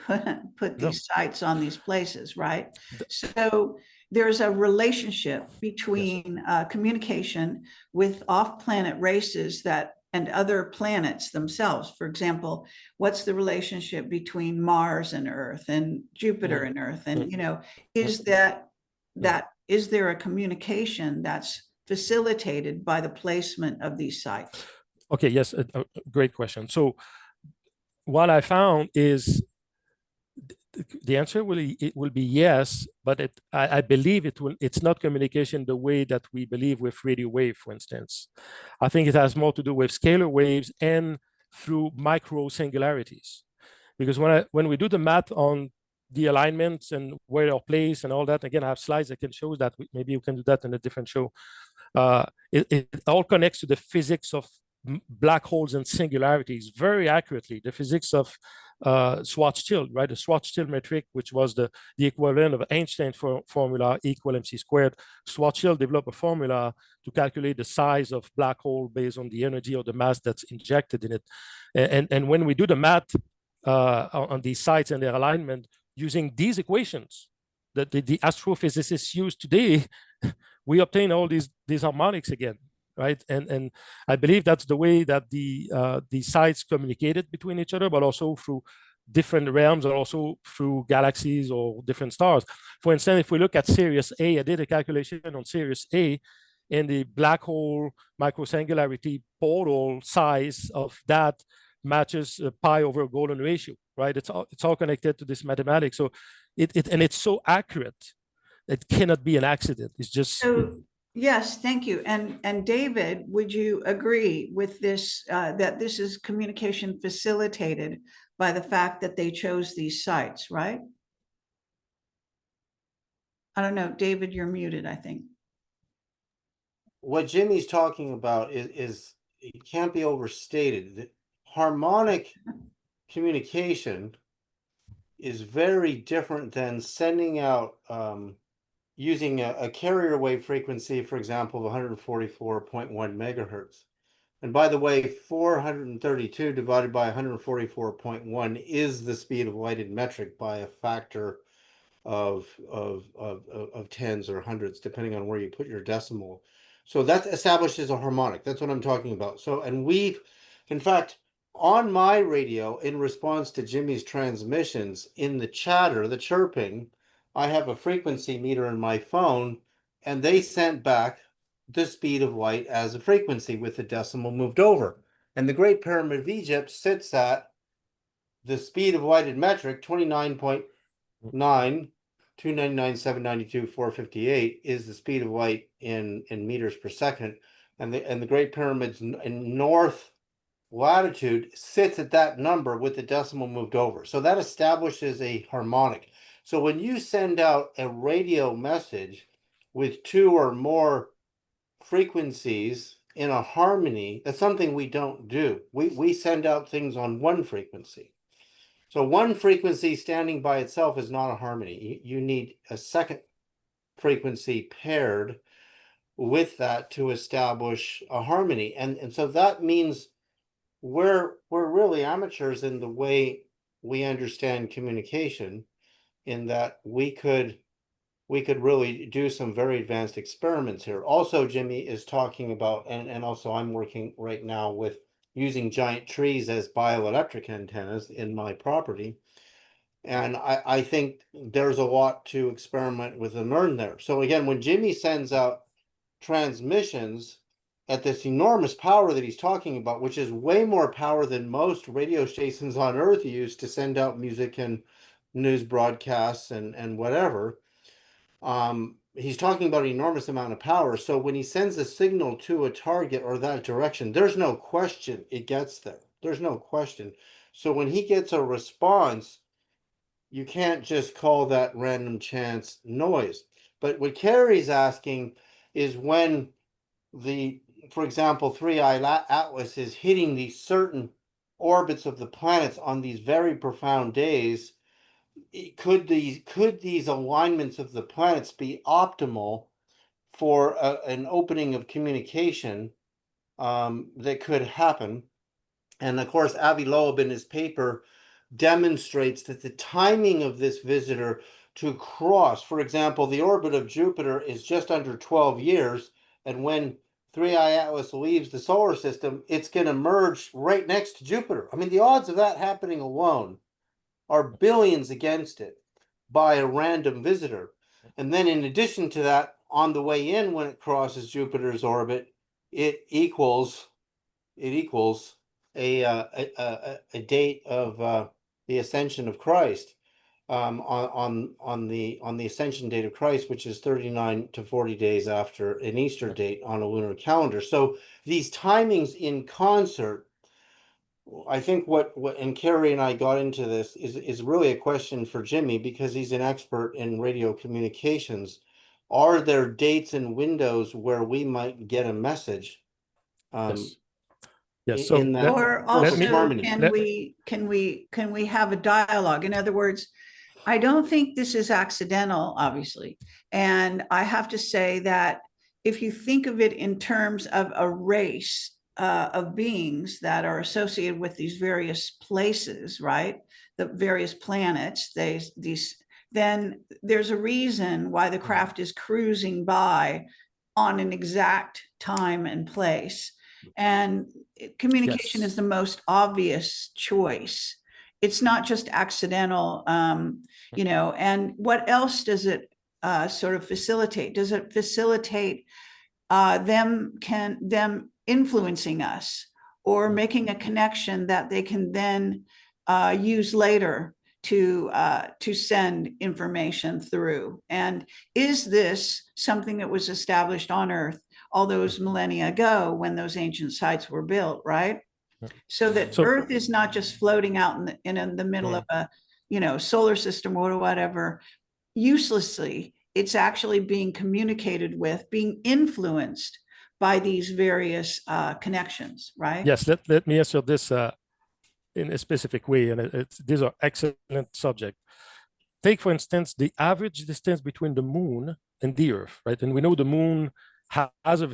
put these sites on these places, right? So there's a relationship between communication with off-planet races and other planets themselves. For example, what's the relationship between Mars and Earth and Jupiter and Earth? And is there a communication that's facilitated by the placement of these sites? Okay, yes, a great question. So what I found is the answer will be yes, but I believe it's not communication the way that we believe with radio wave, for instance. I think it has more to do with scalar waves and through micro singularities. Because when we do the math on the alignments and where they're placed and all that, again, I have slides that can show that. Maybe you can do that in a different show. It all connects to the physics of black holes and singularities very accurately. The physics of Schwarzschild, right? The Schwarzschild metric, which was the equivalent of Einstein's formula equal mc squared. Schwarzschild developed a formula to calculate the size of black hole based on the energy or the mass that's injected in it. And when we do the math on these sites and their alignment using these equations that the astrophysicists use today, we obtain all these harmonics again. right? And I believe that's the way that the sites communicated between each other, but also through different realms and also through galaxies or different stars. For instance, if we look at Sirius A, I did a calculation on Sirius A, and the black hole microsingularity portal size of that matches pi over golden ratio, right? It's all connected to this mathematics. So and it's so accurate. It cannot be an accident. It's just So, yes, thank you. And David, would you agree with this, that this is communication facilitated by the fact that they chose these sites, right? I don't know, David, you're muted, I think. What Jimmy's talking about is it can't be overstated. The harmonic communication is very different than sending out using a carrier wave frequency, for example, of 144.1 megahertz. And by the way, 432 divided by 144.1 is the speed of light in metric by a factor of tens or hundreds, depending on where you put your decimal. So that establishes a harmonic. That's what I'm talking about. So, and we've, in fact, on my radio, in response to Jimmy's transmissions, in the chatter, the chirping, I have a frequency meter in my phone, and they sent back the speed of light as a frequency with the decimal moved over. And the Great Pyramid of Egypt sits at the speed of light in metric, 29.9, 299, 792, 458 is the speed of light in meters per second. And the Great Pyramids in north latitude sits at that number with the decimal moved over. So that establishes a harmonic. So when you send out a radio message with two or more frequencies in a harmony, that's something we don't do. We send out things on one frequency. So one frequency standing by itself is not a harmony. You need a second frequency paired with that to establish a harmony. And so that means we're really amateurs in the way we understand communication, in that we could really do some very advanced experiments here. Also, Jimmy is talking about, and also I'm working right now with using giant trees as bioelectric antennas in my property. And I think there's a lot to experiment with and learn there. So again, when Jimmy sends out transmissions at this enormous power that he's talking about, which is way more power than most radio stations on Earth use to send out music and news broadcasts and whatever, he's talking about an enormous amount of power. So when he sends a signal to a target or that direction, there's no question it gets there. There's no question. So when he gets a response, you can't just call that random chance noise. But what Carrie's asking is when for example, 3I Atlas is hitting these certain orbits of the planets on these very profound days, could these alignments of the planets be optimal for an opening of communication that could happen? And of course, Avi Loeb in his paper demonstrates that the timing of this visitor to cross, for example, the orbit of Jupiter is just under 12 years. And when 3I Atlas leaves the solar system, it's going to merge right next to Jupiter. I mean, the odds of that happening alone are billions against it by a random visitor. And then in addition to that, on the way in, when it crosses Jupiter's orbit, it equals a date of the ascension of Christ, on the ascension date of Christ, which is 39 to 40 days after an Easter date on a lunar calendar. So these timings in concert, I think what and Carrie and I got into this is really a question for Jimmy, because he's an expert in radio communications. Are there dates and windows where we might get a message yes. Yes. So in that Or let perfect me also, harmony? can we have a dialogue? In other words, I don't think this is accidental, obviously. And I have to say that if you think of it in terms of a race of beings that are associated with these various places, right? The various planets, then there's a reason why the craft is cruising by on an exact time and place. And communication Yes. is the most obvious choice. It's not just accidental, and what else does it sort of facilitate? Does it facilitate them influencing us or making a connection that they can then use later to send information through? And is this something that was established on Earth all those millennia ago when those ancient sites were built, right? So that So Earth is not just floating out in the middle of a solar system or whatever uselessly. It's actually being communicated with, being influenced by these various connections, right? yes, let me answer this in a specific way, and these are excellent subject. Take, for instance, the average distance between the moon and the Earth, right? And we know the moon has a,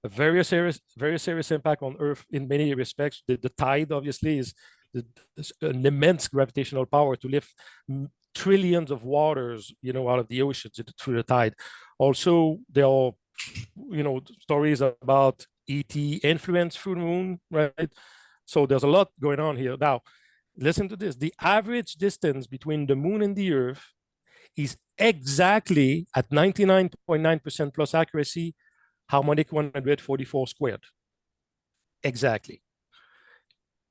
a very serious impact on Earth in many respects. The tide, obviously, is an immense gravitational power to lift trillions of waters, out of the oceans through the tide. Also, there are, stories about ET influence through the moon, right? So there's a lot going on here. Now, listen to this. The average distance between the moon and the Earth is exactly at 99.9% plus accuracy, harmonic 144 squared. Exactly.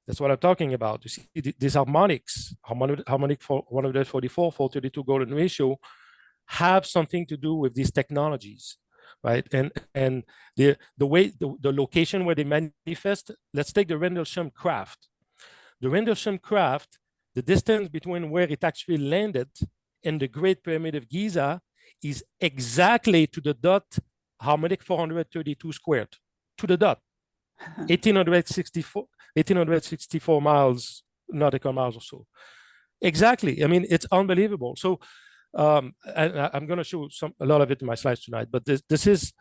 That's what I'm talking about. You see, these harmonics, harmonic for 144, 432 golden ratio, have something to do with these technologies, right? And the way the location where they manifest. Let's take the Rendlesham craft. The Rendlesham craft, the distance between where it actually landed and the Great Pyramid of Giza is exactly to the dot harmonic 432 squared, to the dot. 1864 miles, nautical miles or so. Exactly. I mean, it's unbelievable. So and I'm going to show a lot of it in my slides tonight, but this is,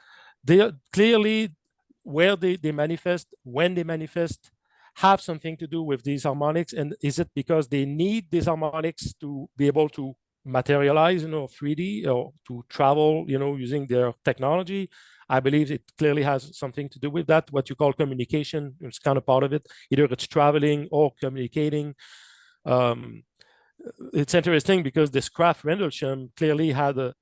they are clearly where they manifest, when they manifest, have something to do with these harmonics. And is it because they need these harmonics to be able to materialize, 3D, or to travel, using their technology? I believe it clearly has something to do with that. What you call communication, it's kind of part of it. Either it's traveling or communicating. It's interesting because this craft Rendlesham clearly had a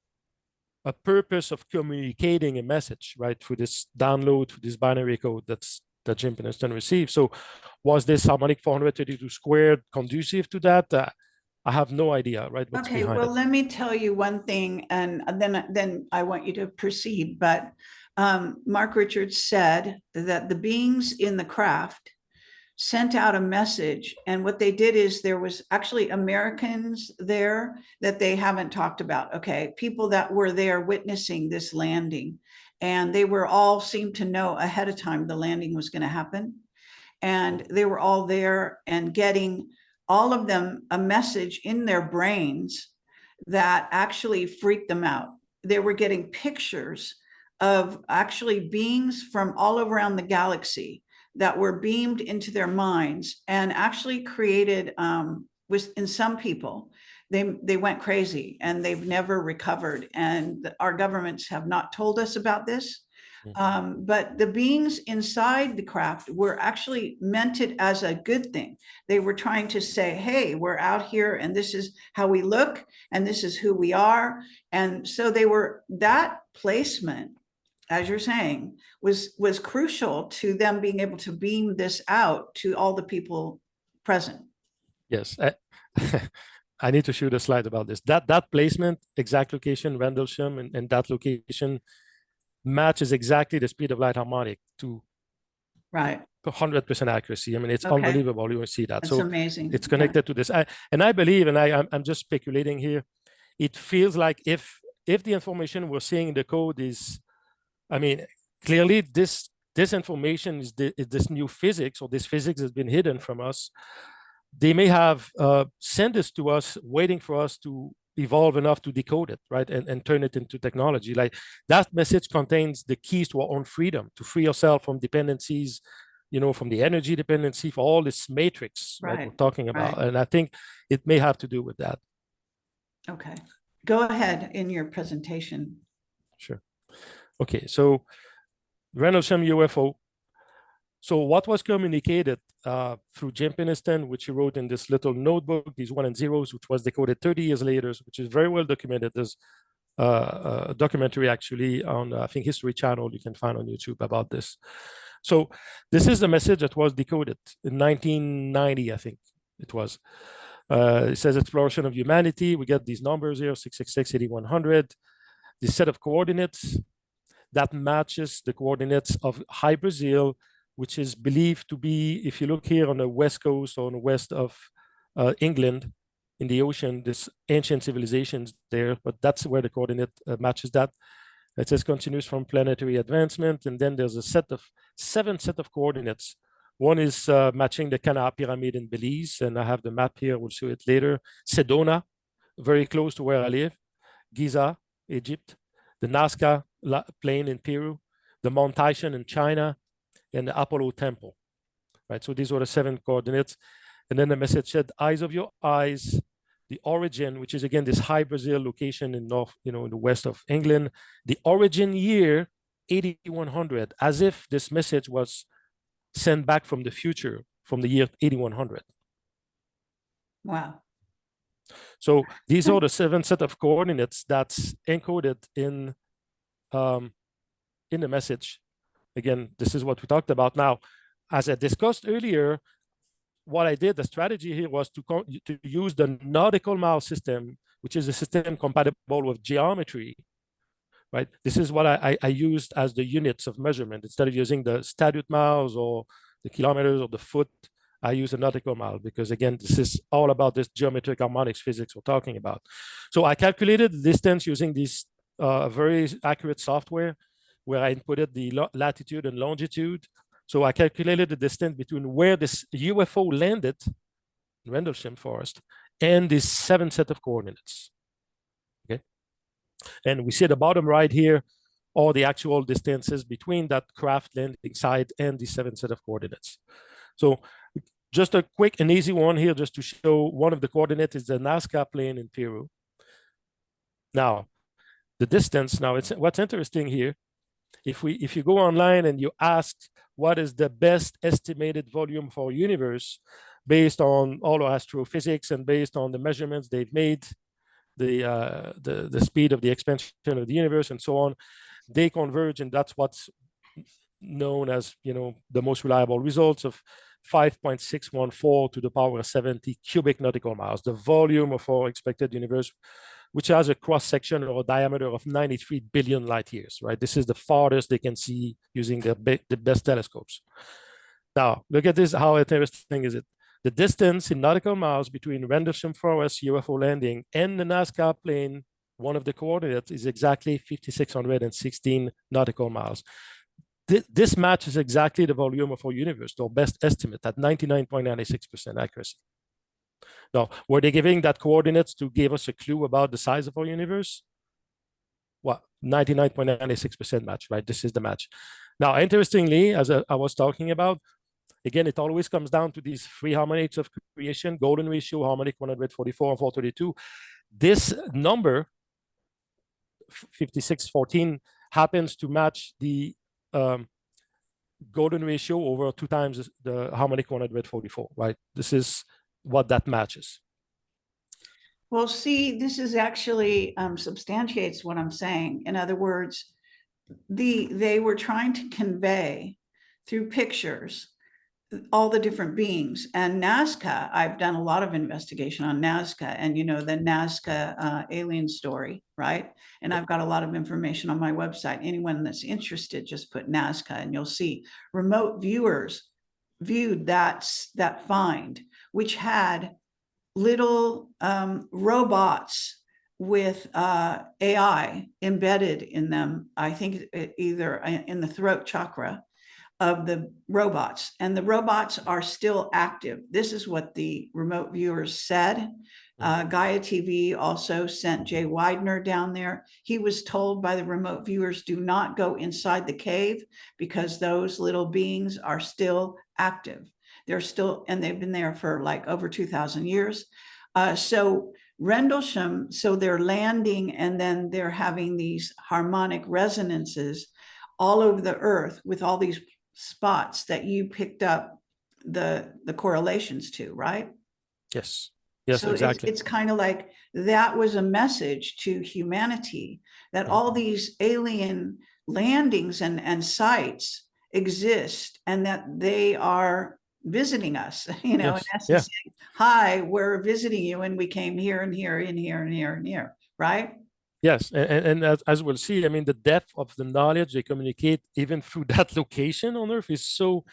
purpose of communicating a message, right, through this download, through this binary code that Jim Penniston received. So was this harmonic 432 squared conducive to that? I have no idea, right, what's Okay, behind well, it. let me tell you one thing, and then I want you to proceed. But Mark Richards said that the beings in the craft sent out a message, and what they did is there was actually Americans there that they haven't talked about. Okay, people that were there witnessing this landing, and they were all seemed to know ahead of time the landing was going to happen, and they were all there and getting, all of them, a message in their brains that actually freaked them out. They were getting pictures of actually beings from all around the galaxy that were beamed into their minds and actually created, with, in some people, they went crazy and they've never recovered. And our governments have not told us about this. But the beings inside the craft were actually meant it as a good thing. They were trying to say, hey, we're out here and this is how we look and this is who we are. And so they were, that placement, as you're saying, was crucial to them being able to beam this out to all the people present. Yes. I need to shoot a slide about this. That placement, exact location, Rendlesham, and that location matches exactly the speed of light harmonic to Right. 100% accuracy. I mean, it's Okay. unbelievable. You will see that. That's So amazing. it's connected to this. I believe, and I'm just speculating here, it feels like if the information we're seeing in the code is, I mean, clearly this information is this new physics, or this physics has been hidden from us. They may have sent this to us, waiting for us to evolve enough to decode it, right, and turn it into technology. Like, that message contains the keys to our own freedom, to free ourselves from dependencies, from the energy dependency, for all this matrix, right, we're talking about. Right. And I think it may have to do with that. Okay, go ahead in your presentation. Sure. Okay, so Rendlesham UFO. So what was communicated through Jim Peniston, which he wrote in this little notebook, these 1 and 0s, which was decoded 30 years later, which is very well documented. There's a documentary actually on, I think, History Channel you can find on YouTube about this. So this is the message that was decoded in 1990, I think it was. It says exploration of humanity. We get these numbers here, 666, 8100. This set of coordinates that matches the coordinates of High Brazil, which is believed to be, if you look here on the west coast or on the west of England, in the ocean, this ancient civilizations there, but that's where the coordinate matches that. It says continues from planetary advancement, and then there's a seven set of coordinates. One is matching the Kana pyramid in Belize, and I have the map here, we'll show it later. Sedona, very close to where I live. Giza, Egypt. The Nazca Plain in Peru. The Mount Taishan in China, and the Apollo Temple, right? So these were the 7 coordinates. And then the message said, eyes of your eyes, the origin, which is again this High Brazil location in north, in the west of England, the origin year 8100, as if this message was sent back from the future, from the year 8100. Wow. So these are the 7 set of coordinates that's encoded in the message. Again, this is what we talked about. Now, as I discussed earlier, what I did, the strategy here was to use the nautical mile system, which is a system compatible with geometry, right? This is what I used as the units of measurement. Instead of using the statute miles or the kilometers or the foot, I use a nautical mile because, again, this is all about this geometric harmonics physics we're talking about. So I calculated the distance using this very accurate software where I inputted the latitude and longitude. So I calculated the distance between where this UFO landed in Rendlesham Forest and this 7 set of coordinates. Okay. And we see at the bottom right here, all the actual distances between that craft landing site and the 7 set of coordinates. So just a quick and easy one here, just to show one of the coordinates is the Nazca Plain in Peru. Now, the distance, now what's interesting here, if you go online and you ask what is the best estimated volume for universe based on all of astrophysics and based on the measurements they've made, the speed of the expansion of the universe and so on, they converge, and that's what's known as the most reliable results of 5.614 to the power of 70 cubic nautical miles, the volume of our expected universe, which has a cross section or a diameter of 93 billion light years, right? This is the farthest they can see using the best telescopes. Now, look at this, how interesting is it? The distance in nautical miles between Rendlesham Forest UFO landing and the Nazca Plain, one of the coordinates, is exactly 5,616 nautical miles. This matches exactly the volume of our universe, our best estimate at 99.96% accuracy. Now, were they giving that coordinates to give us a clue about the size of our universe? Well, 99.96% match, right? This is the match. Now, interestingly, as I was talking about, again, it always comes down to these 3 harmonics of creation, golden ratio, harmonic 144 and 432. This number, 5614, happens to match the golden ratio over 2 times the harmonic 144, right? This is what that matches. Well, see, this is actually substantiates what I'm saying. In other words, they were trying to convey through pictures all the different beings. And Nazca, I've done a lot of investigation on Nazca, and the Nazca alien story, right? And I've got a lot of information on my website. Anyone that's interested, just put Nazca and you'll see remote viewers viewed that find, which had little robots with AI embedded in them. I think either in the throat chakra of the robots, and the robots are still active. This is what the remote viewers said. Gaia TV also sent Jay Widener down there. He was told by the remote viewers, do not go inside the cave because those little beings are still active. They're still, and they've been there for like over 2,000 years. So Rendlesham, so they're landing and then they're having these harmonic resonances all over the earth with all these spots that you picked up the correlations to, right? Yes. Yes, So exactly. it's kind of like that was a message to humanity that Mhm. all these alien landings and sites exist and that they are visiting us, you know, in Yes. essence, Yeah. saying, hi, we're visiting you and we came here and here and here and here and here, right? Yes, and as we'll see, I mean, the depth of the knowledge they communicate even through that location on Earth is so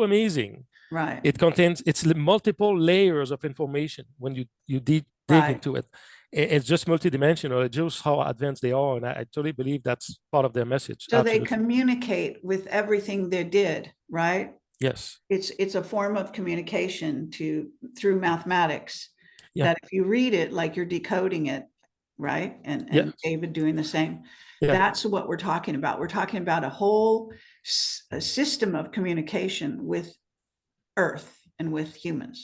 amazing. Right, It contains multiple layers of information when you dig right. into it. It's just multidimensional. It shows how advanced they are, and I totally believe that's part of their message. So they Absolutely. communicate with everything they did, right? Yes. It's a form of communication through mathematics Yeah. that if you read it like you're decoding it, right? And Yes. David doing the same. Yeah. That's what we're talking about. We're talking about a whole a system of communication with Earth and with humans.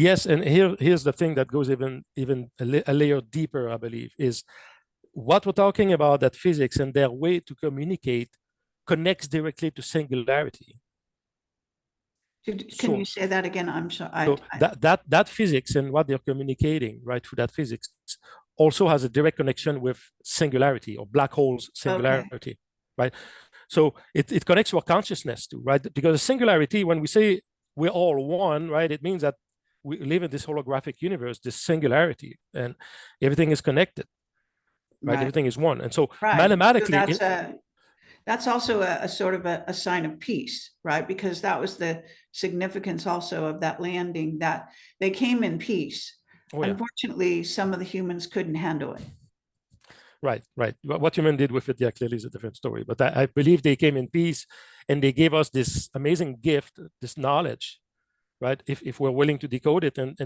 Yes, and here's the thing that goes even a layer deeper, I believe, is what we're talking about, that physics and their way to communicate connects directly to singularity. Can you So, say that again? I'm sorry. so that physics and what they're communicating right through that physics also has a direct connection with singularity or black holes Okay, singularity, right? So it connects to our consciousness too, right? Because singularity, when we say we're all one, right, it means that we live in this holographic universe, this singularity, and everything is connected, right? right, Everything is one, and so right. So mathematically, that's also a sort of a sign of peace, right? Because that was the significance also of that landing, that they came in peace. oh yeah, Unfortunately, some of the humans couldn't handle it. right, right. What human did with it, yeah, clearly is a different story. But I believe they came in peace, and they gave us this amazing gift, this knowledge, right? If we're willing to decode it and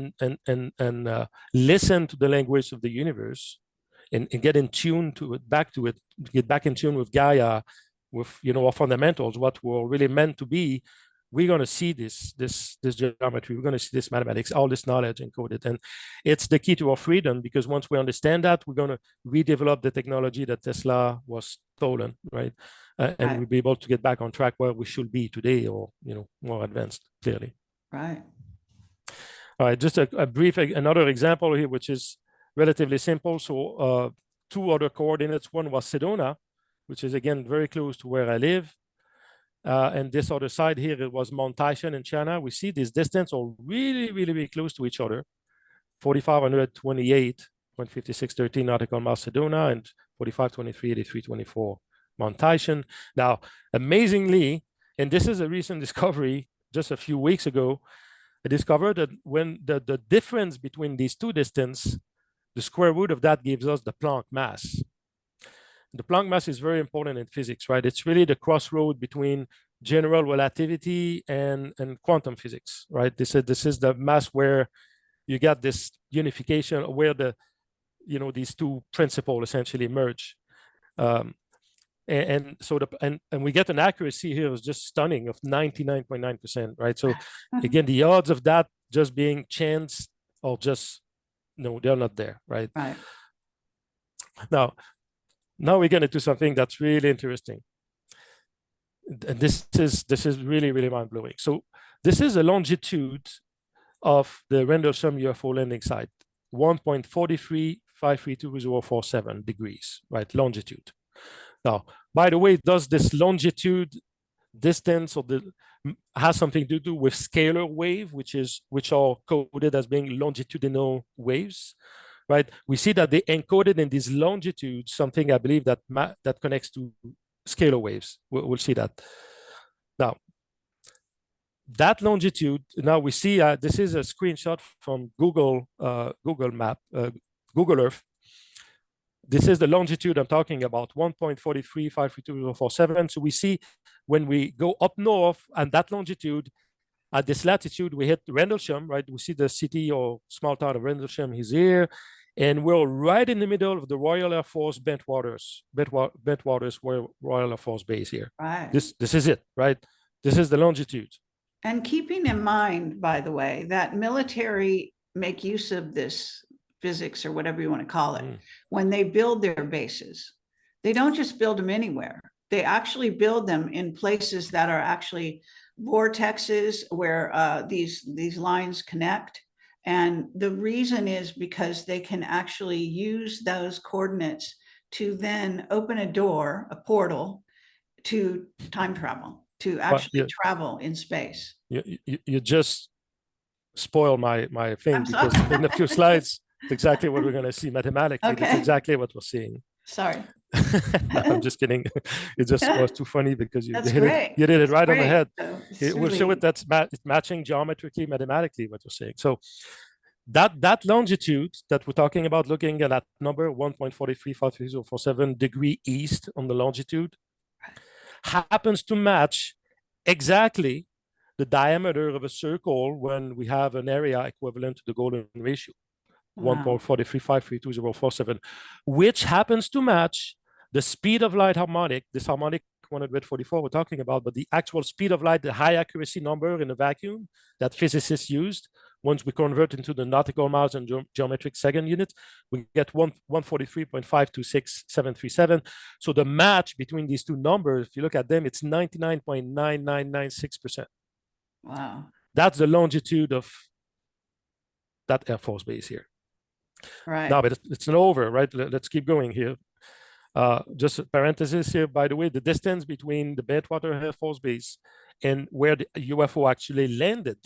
listen to the language of the universe, and get in tune to it, get back in tune with Gaia, with our fundamentals, what we're really meant to be, we're going to see this geometry, we're going to see this mathematics, all this knowledge encoded, and it's the key to our freedom, because once we understand that, we're going to redevelop the technology that Tesla was stolen, right? And Right, we'll be able to get back on track where we should be today, or more advanced, clearly. right. All right, just a brief another example here, which is relatively simple. So two other coordinates. One was Sedona, which is again very close to where I live. And this other side here, it was Mount Taishan in China. We see this distance are really, really, really close to each other. 4,528.5613 nautical miles Sedona, and 4,523.8324 Mount Taishan. Now, amazingly, and this is a recent discovery just a few weeks ago, I discovered that when the difference between these two distances, the square root of that gives us the Planck mass. The Planck mass is very important in physics, right? It's really the crossroad between general relativity and quantum physics, right? This is the mass where you get this unification, where these two principles essentially merge. And so and we get an accuracy here is just stunning of 99.9%, right? So again, the odds of that just being chance or just no, they're not there, right? Right. Now we get into something that's really interesting. And this is really, really mind-blowing. So this is a longitude of the Rendlesham UFO landing site, 1.43532047 degrees, right? Longitude. Now, by the way, does this longitude distance has something to do with scalar wave, which are coded as being longitudinal waves, right? We see that they encoded in these longitudes something, I believe, that connects to scalar waves. We'll see that. Now, that longitude, now we see this is a screenshot from Google Map, Google Earth. This is the longitude I'm talking about, 1.43532047. So we see when we go up north and that longitude, at this latitude, we hit Rendlesham, right? We see the city or small town of Rendlesham is here. And we're right in the middle of the Royal Air Force Bentwaters Royal Air Force Base here. Right. This is it, right? This is the longitude. And keeping in mind, by the way, that military make use of this physics or whatever you want to call it when they build their bases. They don't just build them anywhere. They actually build them in places that are actually vortexes where these lines connect. And the reason is because they can actually use those coordinates to then open a door, a portal to time travel, to Well, actually you, travel in space. you just spoil my thing, I'm because sorry. in a few slides, it's exactly what we're going to see mathematically. That's Okay, exactly what we're seeing. sorry. No, I'm just kidding. It just was too funny because That's hit it, great. you did it That's right on the great. head. So it's It will show really, it that's it's matching geometrically, mathematically, what you're saying. So that longitude that we're talking about, looking at that number 1.4353047 degree east on the longitude, happens to match exactly the diameter of a circle when we have an area equivalent to the golden ratio. wow. 1.4353247, which happens to match the speed of light harmonic, this harmonic 144 we're talking about, but the actual speed of light, the high accuracy number in a vacuum that physicists used. Once we convert into the nautical miles and geometric second units, we get 143.526737. So the match between these two numbers, if you look at them, it's 99.9996%. Wow. That's the longitude of that Air Force base here. Right. Now, but it's not over, right? Let's keep going here. Just a parenthesis here, by the way, the distance between the Bentwater Air Force Base and where the UFO actually landed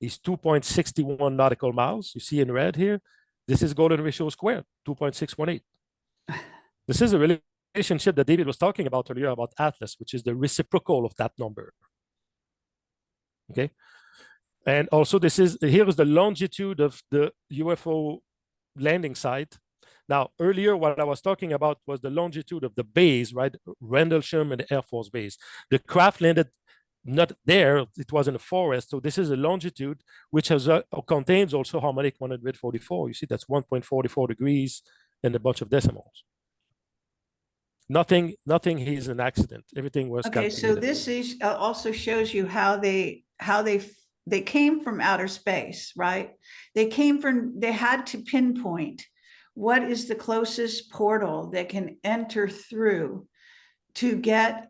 is 2.61 nautical miles. You see in red here. This is golden ratio squared, 2.618. This is a relationship that David was talking about earlier about Atlas, which is the reciprocal of that number. Okay. And also this is, here is the longitude of the UFO landing site. Now, earlier, what I was talking about was the longitude of the base, right? Rendlesham and the Air Force Base. The craft landed not there, it was in a forest. So this is a longitude which has contains also harmonic 144. You see, that's 1.44 degrees and a bunch of decimals. Nothing is an accident. Everything was Okay, so calculated. this is also shows you how they came from outer space, right? They had to pinpoint what is the closest portal they can enter through to get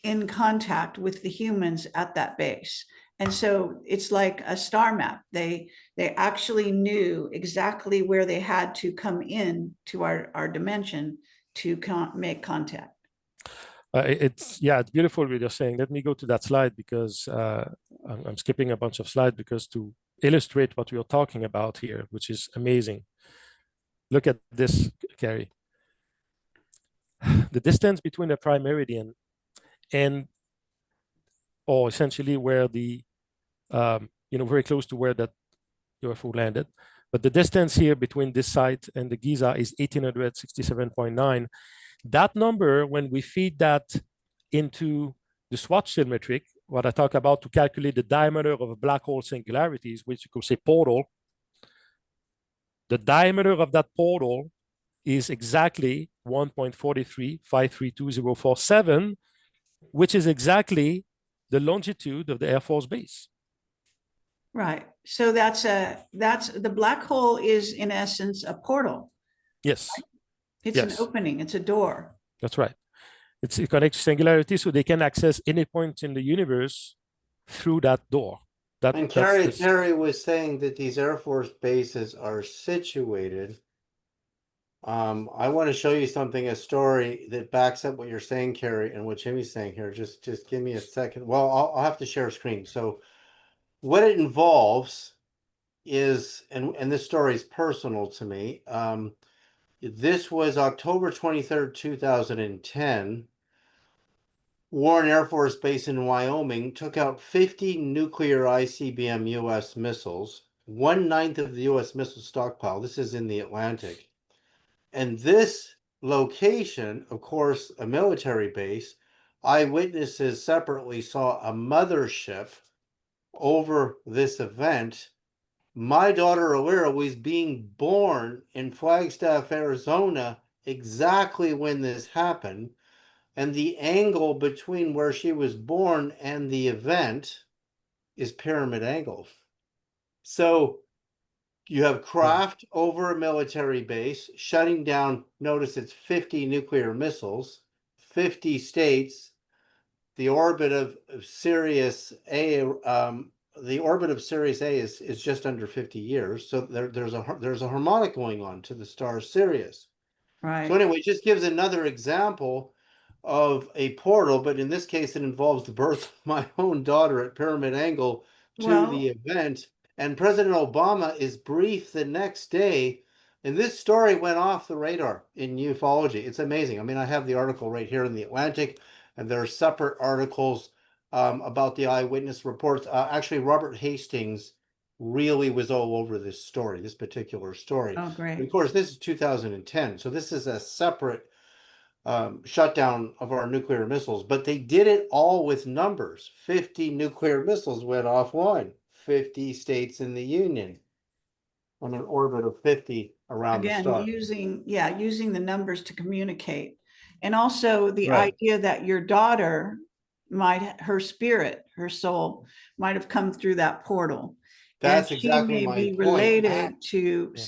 in contact with the humans at that base. And so it's like a star map. They actually knew exactly where they had to come in to our dimension to make contact. It's beautiful what you're saying. Let me go to that slide because I'm skipping a bunch of slides because to illustrate what we are talking about here, which is amazing. Look at this, Carrie. The distance between the prime meridian and, or essentially where the, very close to where that UFO landed. But the distance here between this site and the Giza is 1867.9. That number, when we feed that into the Schwarzschild metric, what I talk about to calculate the diameter of a black hole singularities, which you could say portal, the diameter of that portal is exactly 1.4353247, which is exactly the longitude of the Air Force Base. Right. So that's the black hole is in essence a portal. Yes. It's an opening, it's a door. That's right. It connects singularity so they can access any point in the universe through that door. And Carrie was saying that these Air Force bases are situated. I want to show you something, a story that backs up what you're saying, Carrie, and what Jimmy's saying here. Just give me a second. Well, I'll have to share a screen. So what it involves is, and this story is personal to me. This was October 23rd, 2010. Warren Air Force Base in Wyoming took out 50 nuclear ICBM U.S. missiles, 1/9 of the U.S. missile stockpile. This is in the Atlantic. And this location, of course, a military base, eyewitnesses separately saw a mothership over this event. My daughter Alira was being born in Flagstaff, Arizona, exactly when this happened. And the angle between where she was born and the event is pyramid angle. So you have craft over a military base shutting down, notice it's 50 nuclear missiles, 50 states. The orbit of Sirius A, the orbit of Sirius A is just under 50 years. So there's a harmonic going on to the star Sirius. So Right. anyway, it just gives another example of a portal, but in this case, it involves the birth of my own daughter at Pyramid Angle to the Well, event. And President Obama is briefed the next day. And this story went off the radar in ufology. It's amazing. I mean, I have the article right here in the Atlantic, and there are separate articles about the eyewitness reports. Actually, Robert Hastings really was all over this story, this particular story. oh, Of great. course, this is 2010, so this is a separate shutdown of our nuclear missiles, but they did it all with numbers. 50 nuclear missiles went offline, 50 states in the Union on an orbit of 50 around the Again, star. using the numbers to communicate. And also the Right. idea that your daughter her spirit, her soul might have come through that portal. And That's she exactly may my be point. related to Yeah.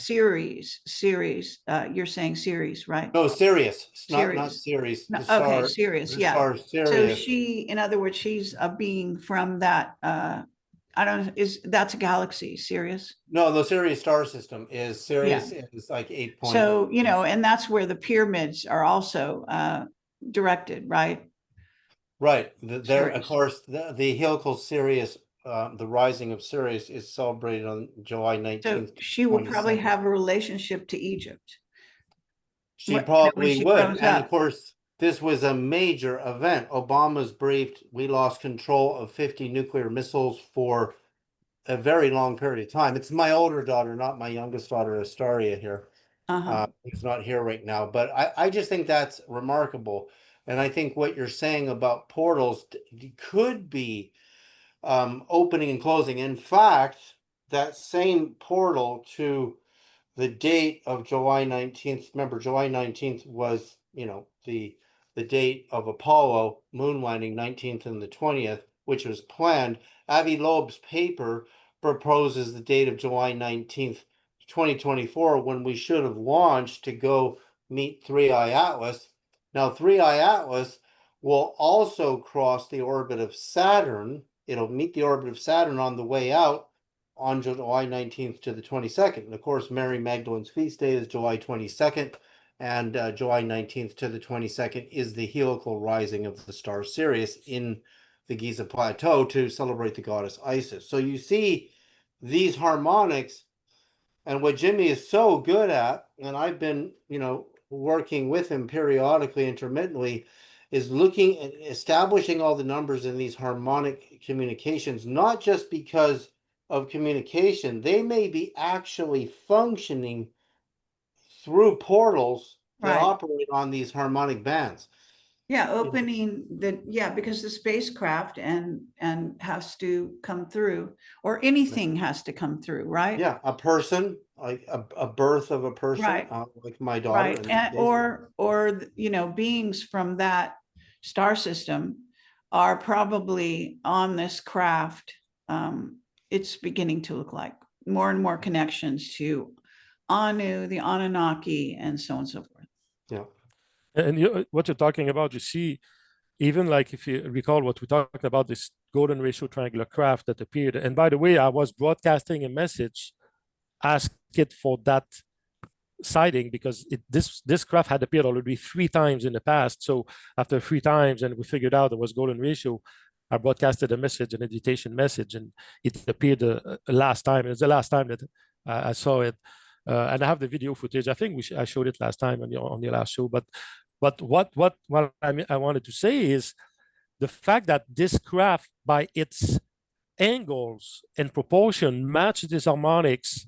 Ceres, you're saying Ceres, right? No, Sirius, not Ceres. Sirius, No, the okay, star, Ceres, the yeah. star So Sirius. in other words, she's a being from that, I don't, that's a galaxy, Sirius? No, the Sirius star system is Yeah. Sirius is like 8 point. So, and that's where the pyramids are also directed, right? Right. There, of Sirius. course, the helical Sirius, the rising of Sirius is celebrated on July So 19th to she will probably 22nd. have a relationship to Egypt. She When probably she would. grows And of up. course, this was a major event. Obama's briefed, we lost control of 50 nuclear missiles for a very long period of time. It's my older daughter, not my youngest daughter, Astaria here. Uh-huh. Who's not here right now. But I just think that's remarkable. And I think what you're saying about portals could be opening and closing. In fact, that same portal to the date of July 19th, remember July 19th was, the date of Apollo moon landing, 19th and the 20th, which was planned. Avi Loeb's paper proposes the date of July 19th, 2024, when we should have launched to go meet 3i Atlas. Now, 3i Atlas will also cross the orbit of Saturn. It'll meet the orbit of Saturn on the way out on July 19th to the 22nd. And of course, Mary Magdalene's feast day is July 22nd, and July 19th to the 22nd is the helical rising of the star Sirius in the Giza Plateau to celebrate the goddess Isis. So you see these harmonics, and what Jimmy is so good at, and I've been, working with him periodically, intermittently, is looking at establishing all the numbers in these harmonic communications, not just because of communication. They may be actually functioning through portals that Right. operate on these harmonic bands. Yeah, because the spacecraft and has to come through, or anything has to come through, right? Yeah, a person, like a birth of a person, Right. like my daughter Right. in this And case. beings from that star system are probably on this craft. It's beginning to look like more and more connections to Anu, the Anunnaki, and so on and so forth. Yeah. And what you're talking about, you see, even like if you recall what we talked about, this golden ratio triangular craft that appeared. And by the way, I was broadcasting a message, ask it for that sighting, because this craft had appeared already 3 times in the past. So after 3 times, and we figured out it was golden ratio, I broadcasted a message, an invitation message, and it appeared last time. It's the last time that I saw it, and I have the video footage. I think I showed it last time on your last show. But what I wanted to say is the fact that this craft, by its angles and proportion, match these harmonics,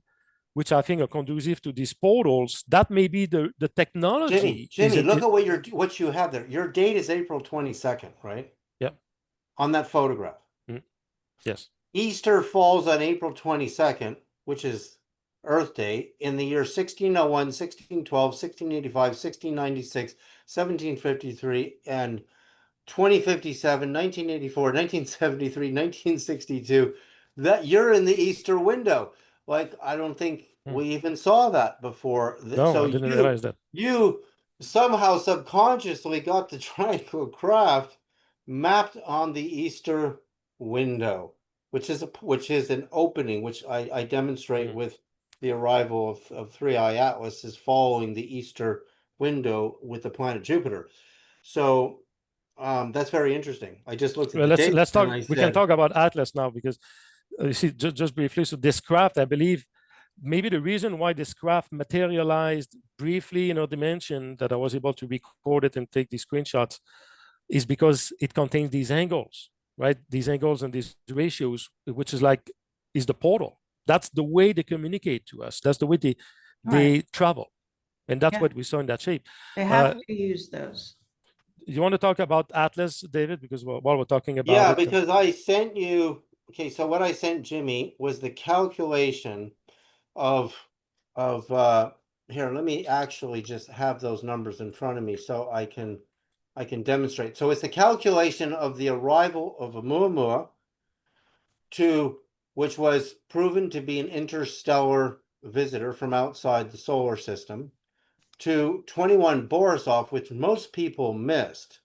which I think are conducive to these portals. That may be the technology. Jimmy, look at what you have there. Your date is April 22nd, right? Yeah. On that photograph. Yes. Easter falls on April 22nd, which is Earth Day, in the year 1601, 1612, 1685, 1696, 1753, and 2057, 1984, 1973, 1962. That you're in the Easter window. Like, I don't think we even saw that before. No, So I didn't realize that. you somehow subconsciously got the triangle craft mapped on the Easter window, which is an opening, which I demonstrate Mhm. with the arrival of 3i Atlas is following the Easter window with the planet Jupiter. So that's very interesting. I just looked at Well, the date let's and talk. I We can said, talk about Atlas now because you see, just briefly. So this craft, I believe, maybe the reason why this craft materialized briefly in our dimension that I was able to record it and take these screenshots is because it contains these angles, right? These angles and these ratios, which is like is the portal. That's the way they communicate to us. That's the way Right. they travel, and that's Yeah. what we saw in that shape. They have Uh, to use those. you want to talk about Atlas, David? Because while we're talking about yeah, it, because I sent you, okay, so what I sent Jimmy was the calculation of here, let me actually just have those numbers in front of me so I can demonstrate. So it's the calculation of the arrival of Oumuamua to which was proven to be an interstellar visitor from outside the solar system, to 21 Borisov, which most people missed,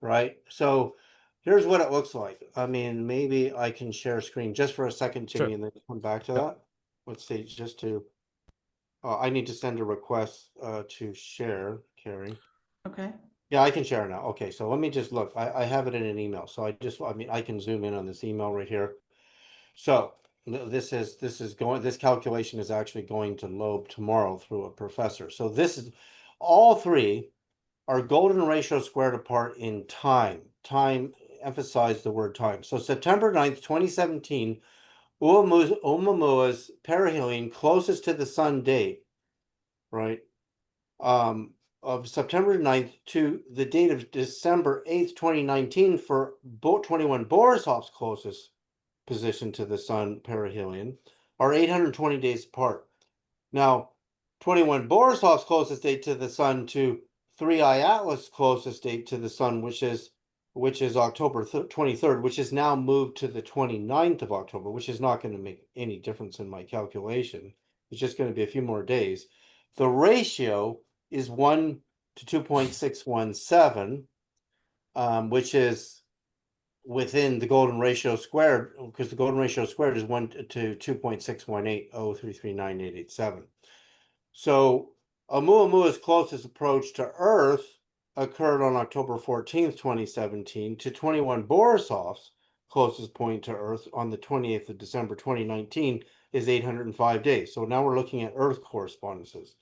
right? So here's what it looks like. I mean, maybe I can share screen just for a second, sure. Jimmy, and then come back to Yeah. that. Let's see, just to I need to send a request to share, Carrie. Okay. Yeah, I can share now. Okay, so let me just look. I have it in an email. So I mean, I can zoom in on this email right here. So this is going, this calculation is actually going to load tomorrow through a professor. So this is, all three are golden ratio squared apart in time. Time, emphasize the word time. So September 9th, 2017, Oumuamua's perihelion closest to the sun date, right? Um, of September 9th to the date of December 8th, 2019 for 21 Borisov's closest position to the sun perihelion are 820 days apart. Now, 21 Borisov's closest date to the sun to 3i Atlas closest date to the sun, which is October 23rd, which is now moved to the 29th of October, which is not going to make any difference in my calculation. It's just going to be a few more days. The ratio is 1 to 2.617, which is within the golden ratio squared, because the golden ratio squared is 1 to 2.61803398887. So Oumuamua's closest approach to Earth occurred on October 14th, 2017, to 21 Borisov's closest point to Earth on the 28th of December, 2019, is 805 days. So now we're looking at Earth correspondences.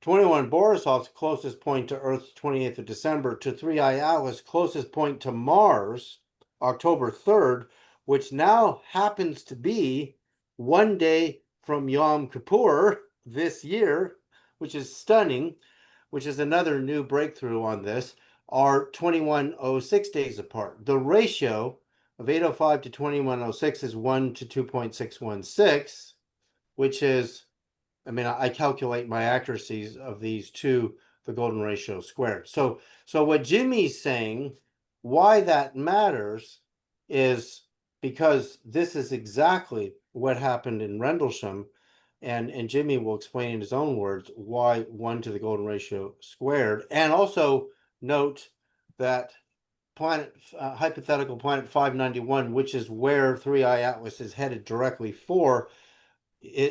21 Borisov's closest point to Earth, 28th of December, to 3i Atlas' closest point to Mars, October 3rd, which now happens to be one day from Yom Kippur this year, which is stunning, which is another new breakthrough on this, are 2106 days apart. The ratio of 805 to 2106 is 1 to 2.616, which is, I mean, I calculate my accuracies of these to the golden ratio squared. So what Jimmy's saying, why that matters is because this is exactly what happened in Rendlesham, and Jimmy will explain in his own words why 1 to the golden ratio squared, and also note that hypothetical planet 591, which is where 3i Atlas is headed directly for,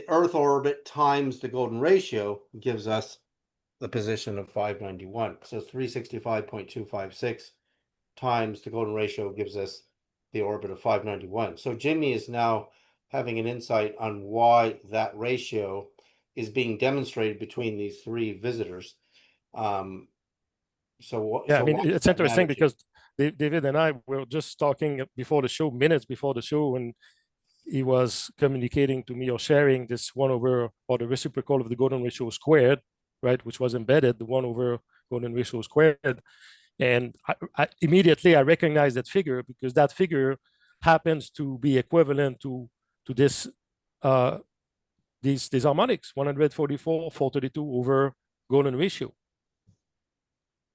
Earth orbit times the golden ratio gives us the position of 591. So 365.256 times the golden ratio gives us the orbit of 591. So Jimmy is now having an insight on why that ratio is being demonstrated between these three visitors. Yeah, I So mean, why does it's that matter interesting to you? because David and I were just talking before the show, minutes before the show, and he was communicating to me or sharing this 1 over or the reciprocal of the golden ratio squared, right, which was embedded, the 1 over golden ratio squared. And immediately I recognized that figure because that figure happens to be equivalent to this these harmonics, 144, 432 over golden ratio.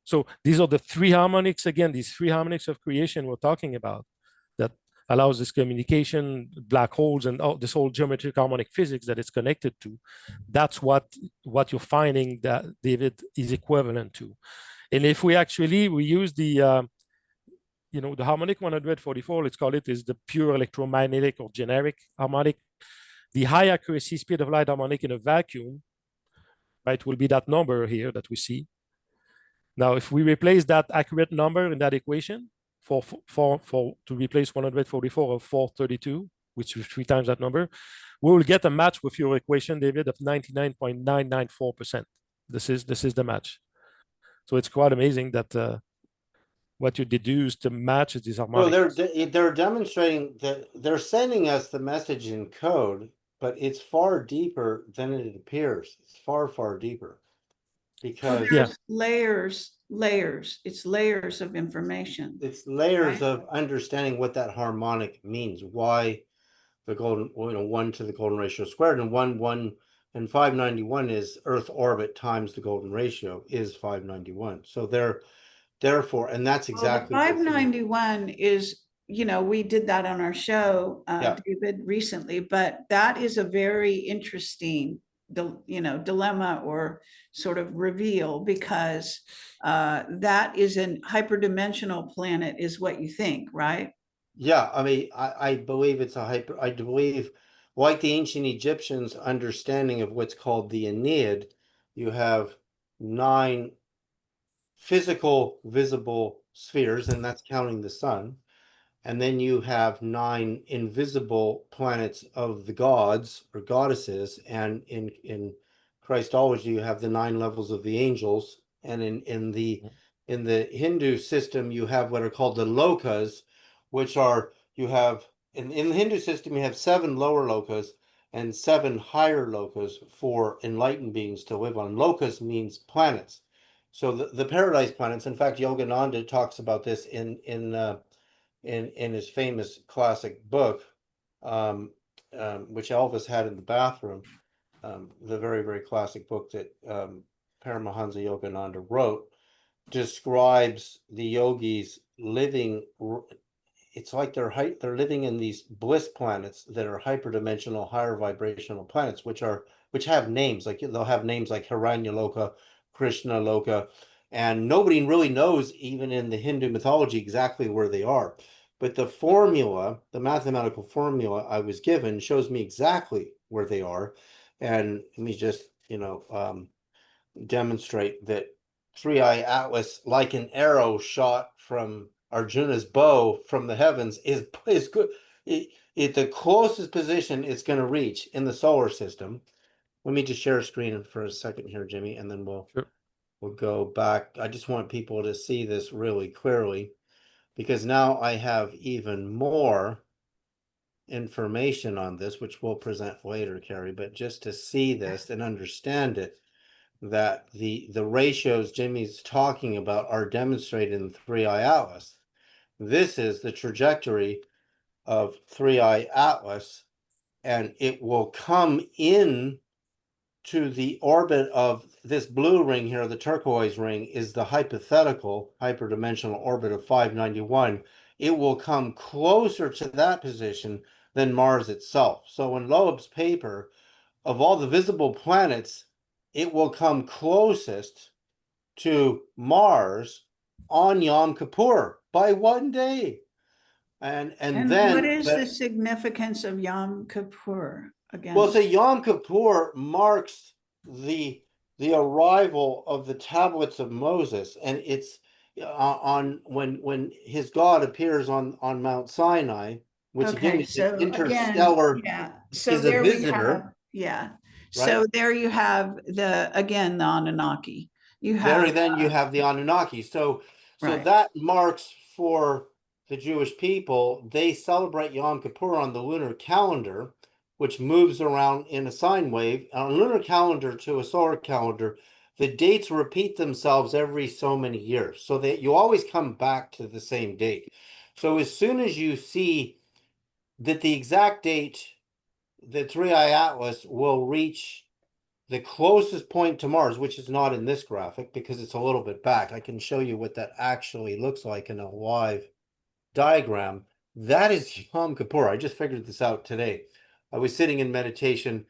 So these are the three harmonics, again, these three harmonics of creation we're talking about that allows this communication, black holes, and this whole geometric harmonic physics that it's connected to. That's what you're finding that, David, is equivalent to. And if we use the the harmonic 144, let's call it, is the pure electromagnetic or generic harmonic. The high accuracy speed of light harmonic in a vacuum, right, will be that number here that we see. Now, if we replace that accurate number in that equation to replace 144 of 432, which is 3 times that number, we will get a match with your equation, David, of 99.994%. This is the match. So it's quite amazing that what you deduce to match these So harmonics. they're demonstrating that they're sending us the message in code, but it's far deeper than it appears. It's far, far deeper. Well, Because there's layers. It's layers of information. it's layers Right. of understanding what that harmonic means, why the golden, 1 to the golden ratio squared, and 1 and 591 is Earth orbit times the golden ratio is 591. So therefore, and that's Well, the exactly what's in 591 is, we did that on our show, Yeah. David, recently, but that is a very interesting, dilemma or sort of reveal, because that is an hyperdimensional planet, is what you think, right? Yeah, I mean, I believe it's I believe, like the ancient Egyptians' understanding of what's called the Aeneid, you have 9 physical visible spheres, and that's counting the sun. And then you have 9 invisible planets of the gods or goddesses, and in Christology you have the 9 levels of the angels, and in the Hindu system you have what are called the lokas, which are you have in the Hindu system you have 7 lower lokas and 7 higher lokas for enlightened beings to live on. Lokas means planets. So the paradise planets, in fact, Yogananda talks about this in his famous classic book, which Elvis had in the bathroom, the very, very classic book that Paramahansa Yogananda wrote, describes the yogis living. It's like they're living in these bliss planets that are hyperdimensional, higher vibrational planets, which have names, like they'll have names like Hiranyaloka, Krishna Loka, and nobody really knows, even in the Hindu mythology, exactly where they are. But the formula, the mathematical formula I was given, shows me exactly where they are. And let me just, demonstrate that Three-Eye Atlas, like an arrow shot from Arjuna's bow from the heavens, is good. The closest position it's going to reach in the solar system. Let me just share a screen for a second here, Jimmy, and then we'll go back. I just want people to see this really clearly, because now I have even more information on this, which we'll present later, Carrie, but just to see this and understand it, that the ratios Jimmy's talking about are demonstrated in Three-Eye Atlas. This is the trajectory of Three-Eye Atlas, and it will come in to the orbit of this blue ring here. The turquoise ring is the hypothetical hyperdimensional orbit of 591. It will come closer to that position than Mars itself. So in Loeb's paper, of all the visible planets, it will come closest to Mars on Yom Kippur by 1 day. And And what then is the significance of Yom Kippur again? well, so Yom Kippur marks the arrival of the tablets of Moses, and it's on when his God appears on Mount Sinai, which again Okay, is an so again, interstellar, yeah, so is a there we have, visitor, yeah. right? So there you have the Anunnaki. You have, There, then you have the Anunnaki. So right, that marks for the Jewish people. They celebrate Yom Kippur on the lunar calendar, which moves around in a sine wave. On a lunar calendar to a solar calendar, the dates repeat themselves every so many years, so that you always come back to the same date. So as soon as you see that the exact date that Three-Eye Atlas will reach the closest point to Mars, which is not in this graphic because it's a little bit back. I can show you what that actually looks like in a live diagram. That is Yom Kippur. I just figured this out today. I was sitting in meditation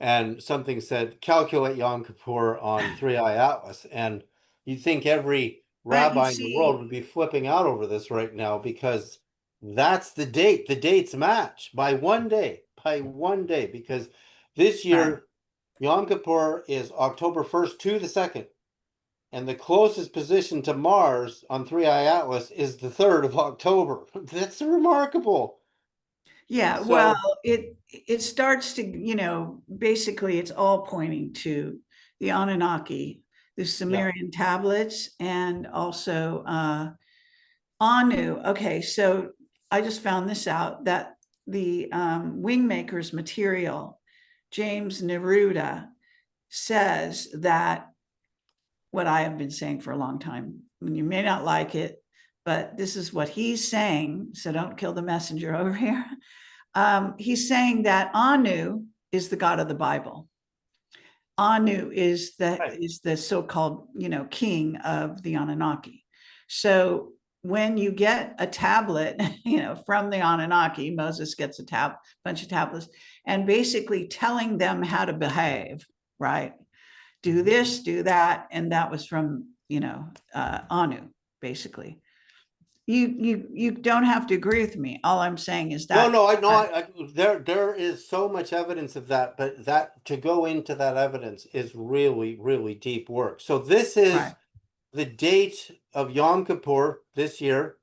and something said, calculate Yom Kippur on Three Eye Atlas. And you'd think every But you rabbi in the world see, would be flipping out over this right now because that's the date. The dates match by 1 day, because this right. year, Yom Kippur is October 1st to the 2nd. And the closest position to Mars on Three Eye Atlas is the 3rd of October. That's remarkable. Yeah, well, So, it starts to, basically it's all pointing to the Anunnaki, the yeah. Sumerian tablets, and also Anu. Okay, so I just found this out that the Wingmakers material, James Neruda, says that what I have been saying for a long time. And you may not like it, but this is what he's saying. So don't kill the messenger over here. He's saying that Anu is the god of the Bible. Anu is Right. the so-called, king of the Anunnaki. So when you get a tablet, from the Anunnaki, Moses gets a bunch of tablets, and basically telling them how to behave, right? Do this, do that, and that was from Anu, basically. You don't have to agree with me. All I'm saying is No, that no, there is so much evidence of that, but that to go into that evidence is really, really deep work. So this is right, the date of Yom Kippur this year,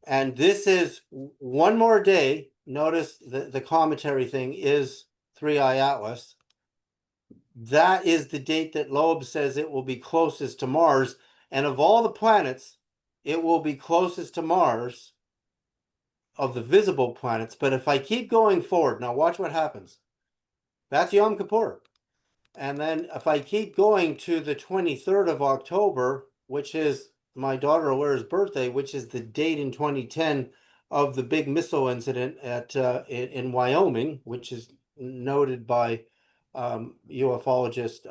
and this is one more day. Notice the commentary thing is Three Eye Atlas. That is the date that Loeb says it will be closest to Mars, and of all the planets, it will be closest to Mars of the visible planets. But if I keep going forward, now watch what happens. That's Yom Kippur. And then if I keep going to the 23rd of October, which is my daughter Alira's birthday, which is the date in 2010 of the big missile incident in Wyoming, which is noted by ufologist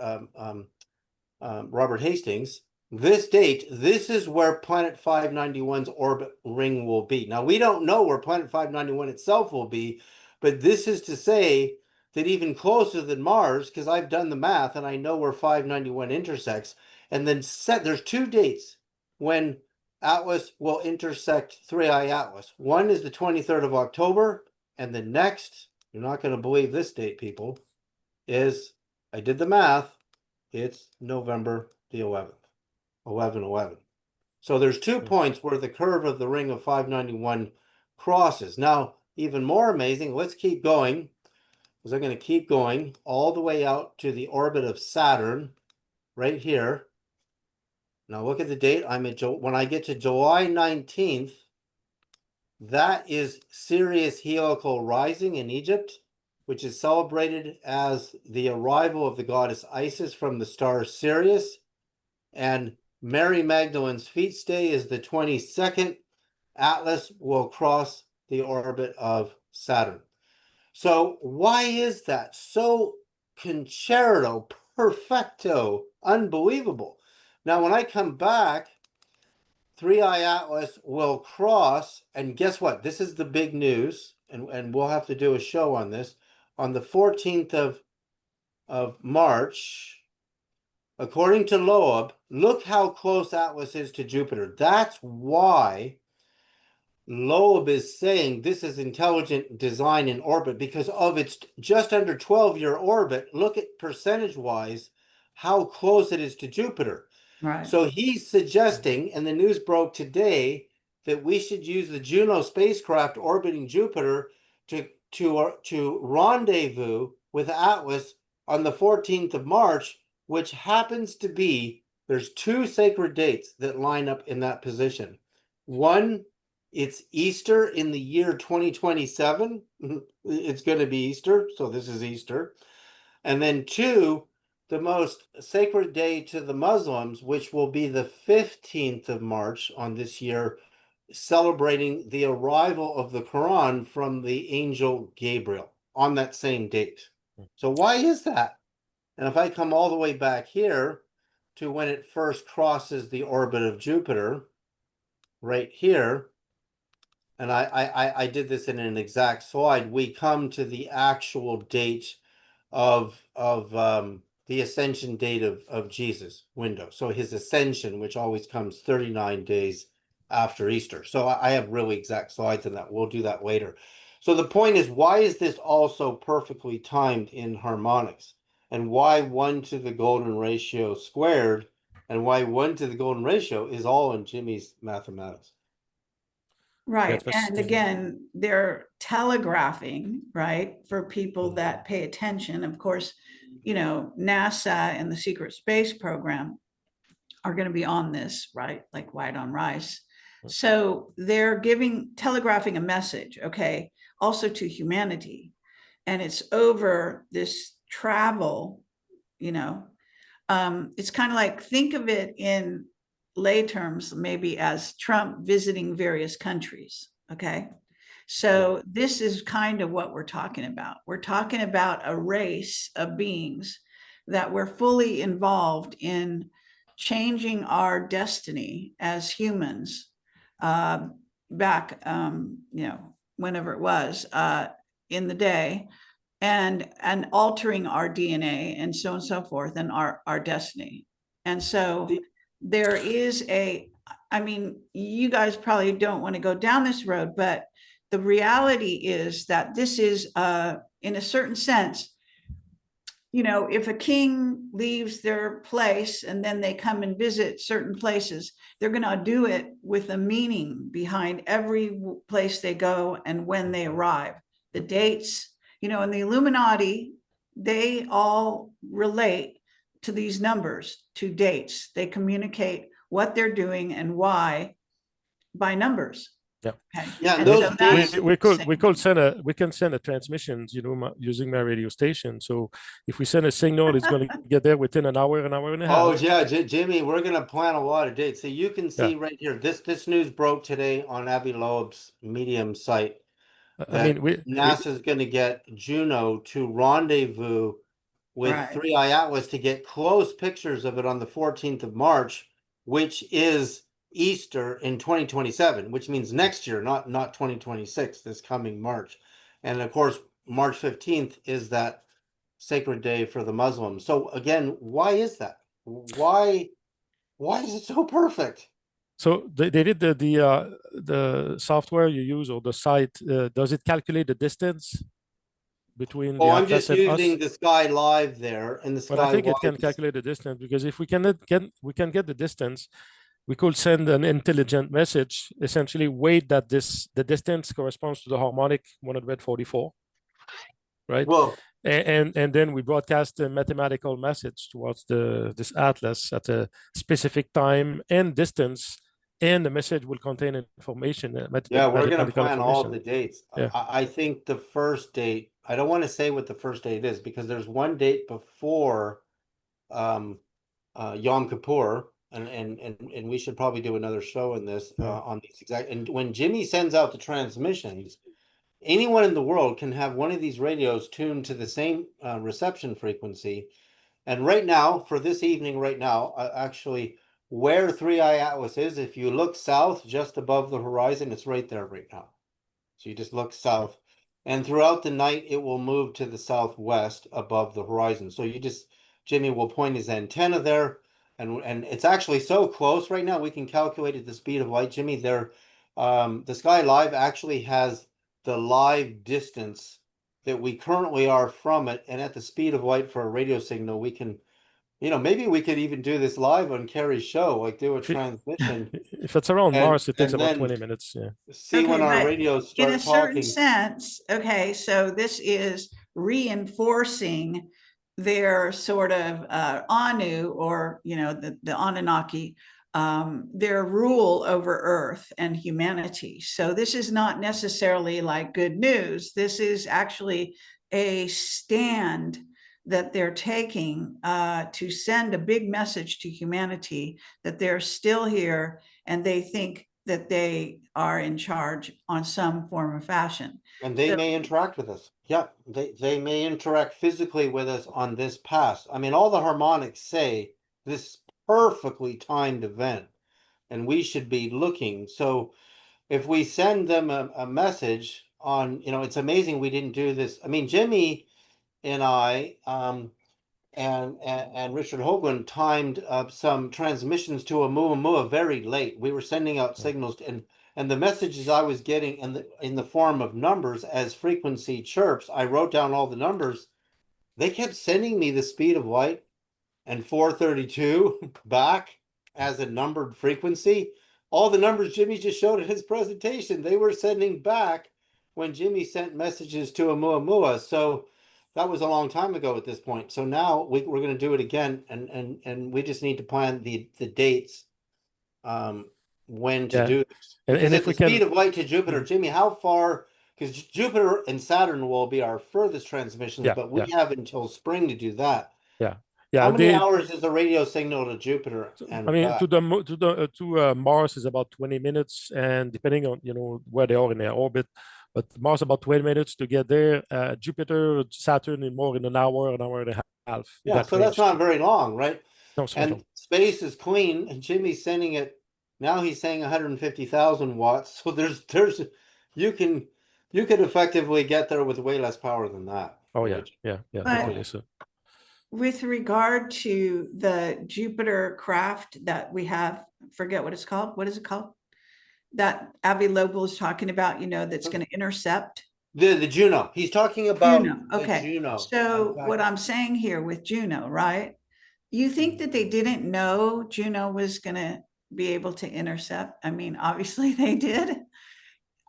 Robert Hastings. This date, this is where Planet 591's orbit ring will be. Now, we don't know where Planet 591 itself will be, but this is to say that even closer than Mars, because I've done the math and I know where 591 intersects, and then there's 2 dates when Atlas will intersect Three Eye Atlas. One is the 23rd of October, and the next, you're not going to believe this date, people, is, I did the math, it's November the 11th, 11/11. So there's 2 points where the curve of the ring of 591 crosses. Now, even more amazing, let's keep going, because I'm going to keep going all the way out to the orbit of Saturn right here. Now look at the date. When I get to July 19th, that is Sirius heliacal rising in Egypt, which is celebrated as the arrival of the goddess Isis from the star Sirius. And Mary Magdalene's feast day is the 22nd. Atlas will cross the orbit of Saturn. So why is that so concerto, perfecto, unbelievable? Now, when I come back, Three Eye Atlas will cross, and guess what? This is the big news, and we'll have to do a show on this. On the 14th of March, according to Loeb, look how close Atlas is to Jupiter. That's why Loeb is saying this is intelligent design in orbit, because of its just under 12-year orbit. Look at percentage-wise how close it is to Jupiter. right. So he's suggesting, and the news broke today, that we should use the Juno spacecraft orbiting Jupiter to rendezvous with Atlas on the 14th of March, which happens to be, there's 2 sacred dates that line up in that position. One, it's Easter in the year 2027. It's going to be Easter, so this is Easter. And then 2, the most sacred day to the Muslims, which will be the 15th of March on this year, celebrating the arrival of the Quran from the angel Gabriel on that same date. So why is that? And if I come all the way back here to when it first crosses the orbit of Jupiter, right here, and I did this in an exact slide, we come to the actual date of the ascension date of Jesus window. So his ascension, which always comes 39 days after Easter. So I have really exact slides on that. We'll do that later. So the point is, why is this also perfectly timed in harmonics? And why 1 to the golden ratio squared, and why 1 to the golden ratio is all in Jimmy's mathematics. Right. That's And again, they're telegraphing, right, for people that pay attention. Of course, you know, NASA and the secret space program are going to be on this, right? Like white on rice. So they're telegraphing a message, okay, also to humanity. And it's over this travel, you know. It's kind of like, think of it in lay terms, maybe as Trump visiting various countries, okay? So this is kind of what we're talking about. We're talking about a race of beings that we're fully involved in changing our destiny as humans, back, you know, whenever it was, in the day, and altering our DNA and so on and so forth, and our destiny. And so there is I mean, you guys probably don't want to go down this road, but the reality is that this is, in a certain sense, you know, if a king leaves their place and then they come and visit certain places, they're going to do it with a meaning behind every place they go and when they arrive, the dates, you know, and the Illuminati, they all relate to these numbers, to dates. They communicate what they're doing and why by numbers. Yeah. Okay. Yeah, and And those so that's dates, We can send a transmissions, you know, using my radio station. So if we send a signal, it's going to get there within an hour and a oh half. yeah, Jimmy, we're gonna plan a lot of dates. So you can Yeah. see right here, this news broke today on Avi Loeb's Medium site I mean, that NASA's gonna get Juno to rendezvous with right. 3i Atlas to get close pictures of it on the 14th of March, which is Easter in 2027, which means next year, not 2026, this coming March. And of course, March 15th is that sacred day for the Muslims. So again, why is that? Why is it so perfect? So they did the software you use or the site. Does it calculate the distance between the Oh, I'm just atlas and us? using the Sky Live there, and the But I Sky think it Live can is, calculate the distance, because if we can get the distance, we could send an intelligent message, essentially weight that the distance corresponds to the harmonic 144, right? well, And then we broadcast a mathematical message towards this atlas at a specific time and distance, and the message will contain information, yeah, we're gonna mathematical plan all information. the dates. Yeah. I think the first date, I don't want to say what the first date is because there's one date before um Yom Kippur, and we should probably do another show in this Yeah. on these exact. And when Jimmy sends out the transmissions, anyone in the world can have one of these radios tuned to the same reception frequency. And right now, for this evening, right now, actually, where 3i Atlas is, if you look south just above the horizon, it's right there right now. So you just look south, and throughout the night, it will move to the southwest above the horizon. So you just, Jimmy will point his antenna there, and it's actually so close right now, we can calculate at the speed of light. Jimmy, there, the Sky Live actually has the live distance that we currently are from it, and at the speed of light for a radio signal, we can, maybe we could even do this live on Carrie's show, like do a If, it, transmission, if it's around and Mars, it takes and about then 20 minutes. Yeah. see when Okay, our but radios in a start certain talking. sense, okay, so this is reinforcing their sort of Anu, or the Anunnaki, their rule over Earth and humanity. So this is not necessarily like good news. This is actually a stand that they're taking to send a big message to humanity that they're still here and they think that they are in charge on some form of fashion. And they So, may interact with us. Yeah, they may interact physically with us on this pass. I mean, all the harmonics say this perfectly timed event, and we should be looking. So if we send them a message on, it's amazing we didn't do this. I mean, Jimmy and I, and Richard Hoagland timed some transmissions to Oumuamua very late. We were sending out Yeah. signals, and the messages I was getting in the form of numbers as frequency chirps. I wrote down all the numbers. They kept sending me the speed of light and 432 back as a numbered frequency. All the numbers Jimmy just showed in his presentation, they were sending back when Jimmy sent messages to Oumuamua. So that was a long time ago at this point. So now we're going to do it again, and we just need to plan the dates when to Yeah. do this. And Because at if the we can, speed of light to Jupiter, Mhm. Jimmy, how far? Because Jupiter and Saturn will be our furthest transmissions, Yeah, but we yeah, have until spring to do that. yeah, How yeah. many They, hours is the radio signal to Jupiter I and mean, back? to Mars is about 20 minutes, and depending on where they are in their orbit, but Mars about 20 minutes to get there. Jupiter, Saturn in more in an hour and a half in Yeah, that so that's range. not very long, right? No, it's not And long. space is clean, and Jimmy's sending it now. He's saying 150,000 watts. So there's you can you could effectively get there with way less power than that, Oh yeah, Rich. yeah, yeah, But totally. So with regard to the Jupiter craft that we have, forget what it's called. What is it called? That Avi Loeb is talking about, that's going to intercept. The Juno. He's talking about Juno. the Okay. Juno. In So what fact, I'm saying here with Juno, right? You think that they didn't know Juno was going to be able to intercept? I mean, obviously they did.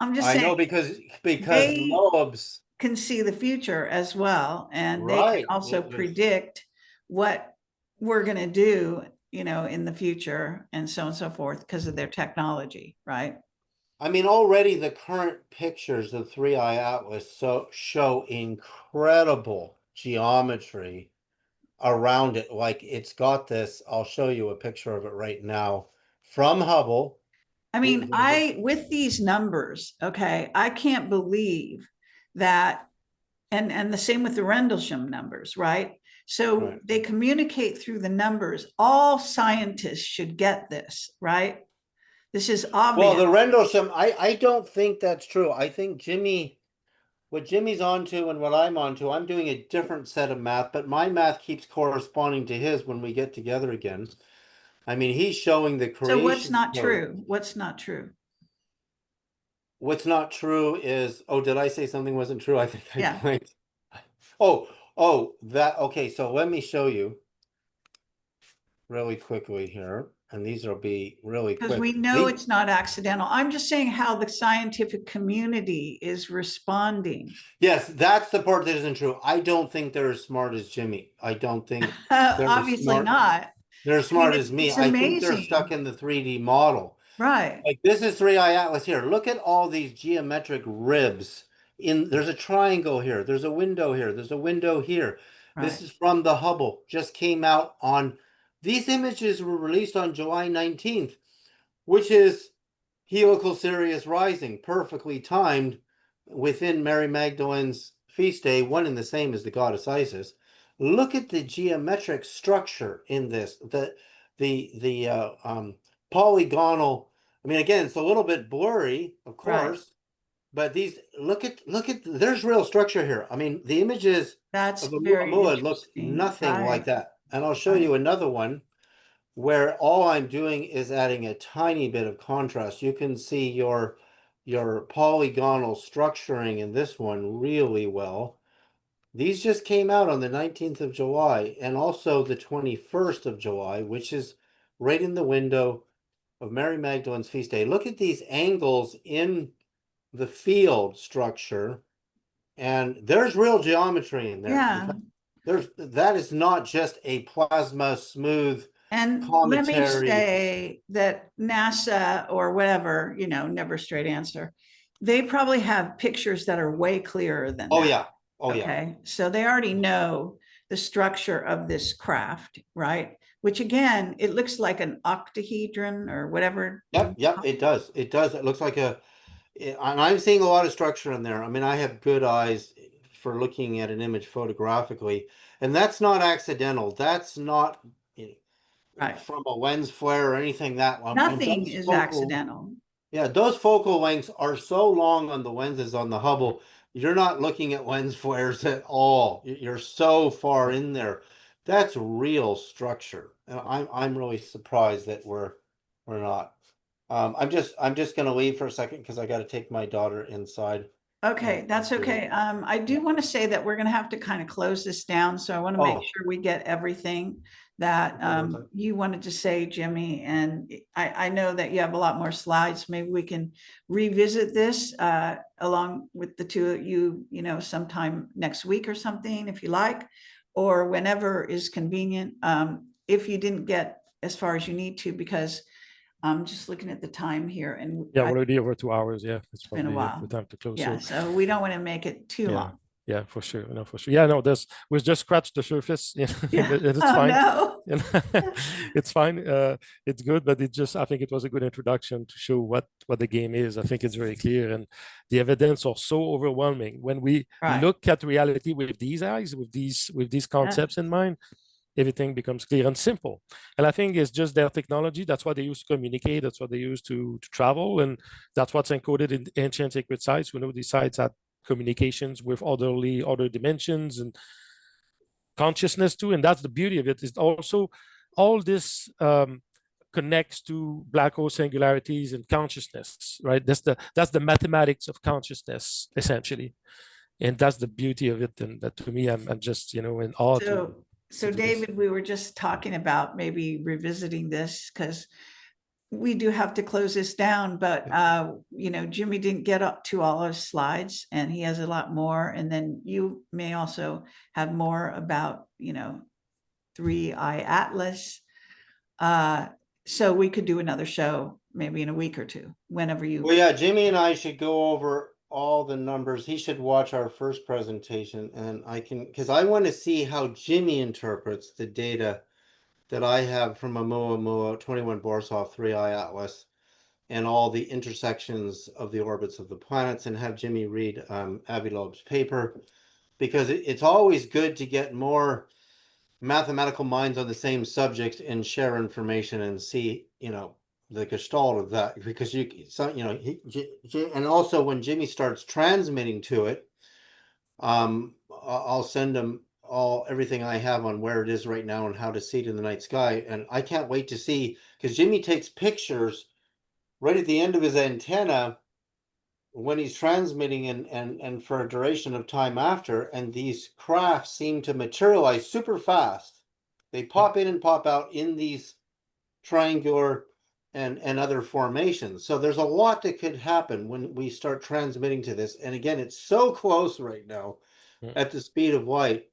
I'm just I saying know because they Loeb's can see the future as well, and they can right. also There's predict what we're going to do, in the future and so on and so forth because of their technology, right? I mean, already the current pictures of 3i Atlas show incredible geometry around it. Like it's got this, I'll show you a picture of it right now from Hubble. I mean, with these numbers, okay, I can't believe that, and the same with the Rendlesham numbers, right? So Right. they communicate through the numbers. All scientists should get this, right? This is Well, obvious. the Rendlesham, I don't think that's true. I think what Jimmy's onto and what I'm onto, I'm doing a different set of math, but my math keeps corresponding to his when we get together again. I mean, he's showing the So what's creation not story. true? What's not true? What's not true is, oh, did I say something wasn't true? I think I Yeah. blanked. Oh, okay, so let me show you really quickly here, and these will be really Because we quick. know it's not accidental. I'm just saying how the scientific community is responding. Yes, that's the part that isn't true. I don't think they're as smart as Jimmy. I don't think they're as Obviously smart. not. They're as I mean, smart as me. it's I think they're stuck amazing. in the 3D model. Right, Like this is 3i Atlas here. Look at all these geometric ribs. There's a triangle here. There's a window here. There's a window here. This right. is from the Hubble. Just came out on these images were released on July 19th, which is helical Sirius rising, perfectly timed within Mary Magdalene's feast day, one and the same as the goddess Isis. Look at the geometric structure in this. The polygonal. I mean, again, it's a little bit blurry, of Right. course, but these look at there's real structure here. I mean, the images That's of very Oumuamua look interesting. nothing like Right, that. And I'll show right. you another one where all I'm doing is adding a tiny bit of contrast. You can see your polygonal structuring in this one really well. These just came out on the 19th of July and also the 21st of July, which is right in the window of Mary Magdalene's feast day. Look at these angles in the field structure, and there's real geometry in there. In Yeah. fact, that is not just a plasma smooth And let me cometary. say that NASA or whatever, never straight answer. They probably have pictures that are way clearer than Oh that. yeah. Oh yeah. Okay. So they already know the structure of this craft, right? Which again, it looks like an octahedron or whatever. Yep, it does. It does. It looks like and I'm seeing a lot of structure in there. I mean, I have good eyes for looking at an image photographically, and that's not accidental. That's not Right. from a lens flare or anything that I'm Nothing just is focal. accidental. Yeah, those focal lengths are so long on the lenses on the Hubble. You're not looking at lens flares at all. You're so far in there. That's real structure. And I'm really surprised that we're not. I'm just gonna leave for a second because I got to take my daughter inside. Okay, that's do okay. it. I do want to say that we're gonna have to kind of close this down, so I want to make Oh, sure we get everything that okay, one second. you wanted to say, Jimmy. And I know that you have a lot more slides. Maybe we can revisit this along with the two of you, sometime next week or something, if you like, or whenever is convenient. If you didn't get as far as you need to, because I'm just looking at the time here, and Yeah, already over 2 hours. Yeah, it's been a probably the while. time to close. Yeah, So so we don't want to make it too yeah, long. yeah, for sure. No, for sure. Yeah, no, this we just scratched the surface. Yeah, Yeah. it's Oh, fine. no. And it's fine. It's good, but I think it was a good introduction to show what the game is. I think it's very clear, and the evidence are so overwhelming. When we Right. look at reality with these eyes, with these Yeah. concepts in mind, everything becomes clear and simple. And I think it's just their technology. That's what they use to communicate. That's what they use to travel, and that's what's encoded in ancient sacred sites. We know these sites had communications with other dimensions and consciousness too, and that's the beauty of it. Is also all this connects to black hole singularities and consciousness, right? That's the mathematics of consciousness essentially, and that's the beauty of it. And that to me, I'm just in awe So to do this. David, we were just talking about maybe revisiting this, because we do have to close this down, but Jimmy didn't get up to all his slides, and he has a lot more. And then you may also have more about, 3i Atlas. So we could do another show maybe in a week or two, whenever you. Well, yeah, Jimmy and I should go over all the numbers. He should watch our first presentation, and because I want to see how Jimmy interprets the data that I have from a Oumuamua 21 Borisov 3i Atlas and all the intersections of the orbits of the planets, and have Jimmy read Avi Loeb's paper, because it's always good to get more mathematical minds on the same subject and share information and see, the gestalt of that, because and also when Jimmy starts transmitting to it, I'll send him everything I have on where it is right now and how to see it in the night sky. And I can't wait to see, because Jimmy takes pictures right at the end of his antenna when he's transmitting and for a duration of time after, and these crafts seem to materialize super fast. They pop in and pop out in these triangular and other formations. So there's a lot that could happen when we start transmitting to this. And again, it's so close right now at the speed of light.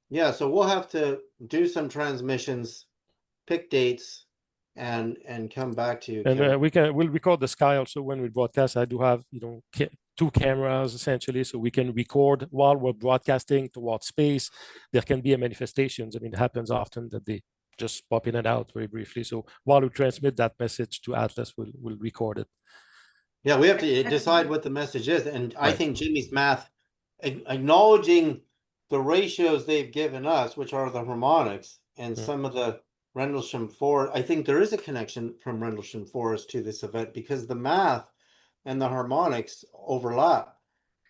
Yeah, so we'll have to do some transmissions, pick dates, and come back to you, And Kim. we'll record the sky also when we broadcast. I do have two cameras essentially, so we can record while we're broadcasting towards space. There can be a manifestations. I mean, it happens often that they just pop in and out very briefly. So while we transmit that message to Atlas, we'll record it. Yeah, we have to decide what the message is. And I Right. think Jimmy's math, acknowledging the ratios they've given us, which are the harmonics and some of the Rendlesham forest, I think there is a connection from Rendlesham forest to this event, because the math and the harmonics overlap.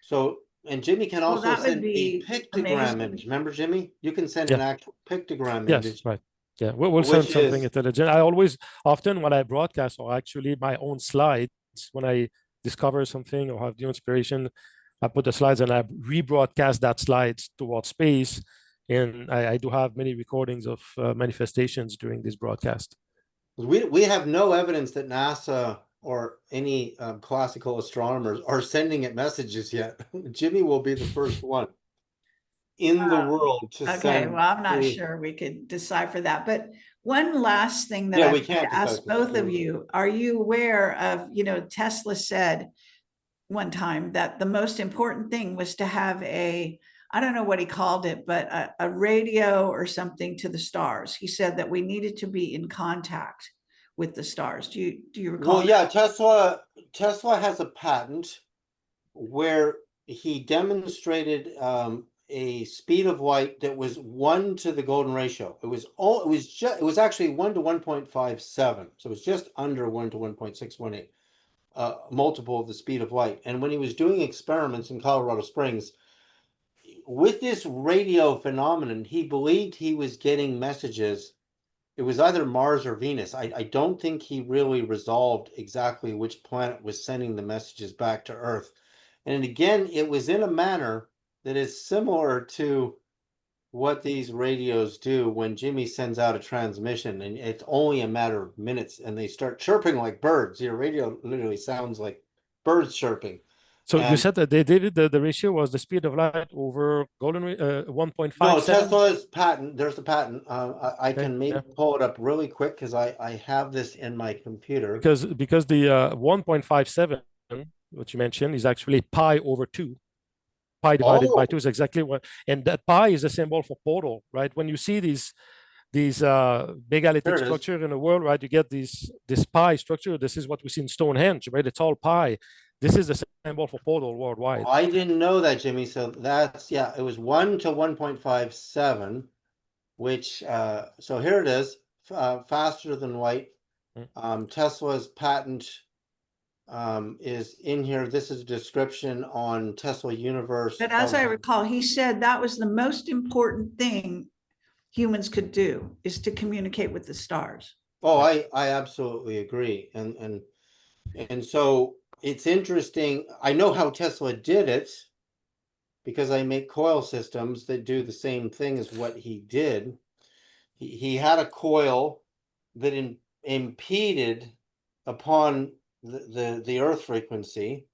So, and Jimmy can Well, also that would send a be pictogram amazing. image. Remember, Jimmy? You can send an Yeah. actual pictogram Yes. image, Right. Yeah. We'll send which something is, intelligent. Often when I broadcast, or actually my own slides, when I discover something or have new inspiration, I put the slides and I rebroadcast that slides towards space. And I do have many recordings of manifestations during this broadcast. we have no evidence that NASA or any classical astronomers are sending it messages yet. Jimmy will be the first one in the world to Okay, send. well, I'm not sure we could decipher that, but one last thing that Yeah, I we would can't ask decipher both that. of you, are you aware of, Tesla said one time that the most important thing was to have I don't know what he called it, but a radio or something to the stars. He said that we needed to be in contact with the stars. Do you recall? Well, yeah, Tesla has a patent where he demonstrated a speed of light that was 1 to the golden ratio. It was actually 1 to 1.57. So it was just under 1 to 1.618. multiple of the speed of light. And when he was doing experiments in Colorado Springs with this radio phenomenon, he believed he was getting messages. It was either Mars or Venus. I don't think he really resolved exactly which planet was sending the messages back to Earth. And again, it was in a manner that is similar to what these radios do when Jimmy sends out a transmission, and it's only a matter of minutes and they start chirping like birds. Your radio literally sounds like birds chirping. So you And said that they did it, the ratio was the speed of light over no, 1.57. Tesla's patent, there's a patent. I Okay, can maybe yeah, pull it up really quick because I have this in my computer. because the 1.57, what you mentioned, is actually pi over 2. Pi divided by Oh, 2 is exactly what, and that pi is a symbol for portal, right? When you see these megalithic here it is. structure in the world, right? You get this pi structure. This is what we see in Stonehenge, right? It's all pi. This is the symbol for portal worldwide. I didn't know that, Jimmy. So that's, yeah, it was 1 to 1.57, which so here it is, faster than light. Mm. Tesla's patent is in here. This is a description on Tesla Universe But as of. I recall, he said that was the most important thing humans could do, is to communicate with the stars. Oh, I absolutely agree, and so it's interesting. I know how Tesla did it because I make coil systems that do the same thing as what he did. He had a coil that impeded upon the earth frequency,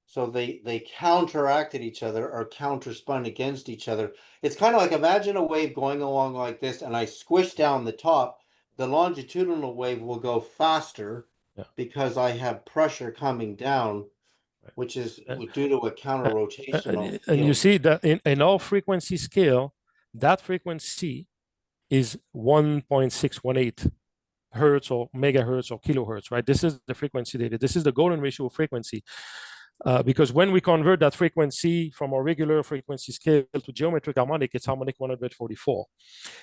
so they counteracted each other or counterspun against each other. It's kind of like, imagine a wave going along like this and I squish down the top. The longitudinal wave will go faster Yeah. because I have pressure coming down, Right. which is due to a counter rotational And you field. see that in our frequency scale, that frequency is 1.618 hertz or megahertz or kilohertz, right? This is the frequency data. This is the golden ratio of frequency. Because when we convert that frequency from our regular frequency scale to geometric harmonic, it's harmonic 144.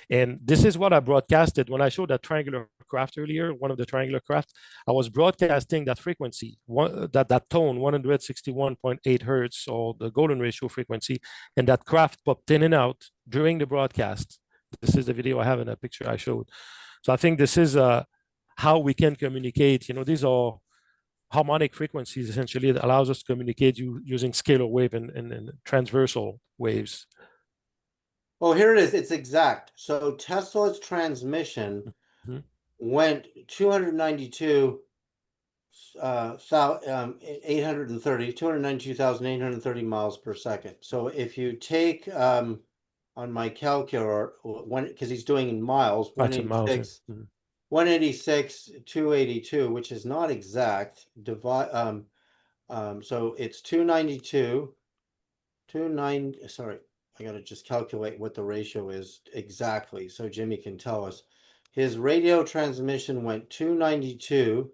And this is what I broadcasted when I showed that triangular craft earlier, one of the triangular craft. I was broadcasting that frequency, that tone, 161.8 hertz, or the golden ratio frequency, and that craft popped in and out during the broadcast. This is the video I have in a picture I showed. So I think this is how we can communicate. These are harmonic frequencies essentially that allows us to communicate using scalar wave and transversal waves. Oh, here it is. It's exact. So Tesla's transmission Mhm. went 292 830 292,830 miles per second. So if you take on my calculator, one, because he's doing in miles, That's in miles. 186 186 282, which is not exact, divide so it's 292 sorry, I gotta just calculate what the ratio is exactly so Jimmy can tell us. His radio transmission went 292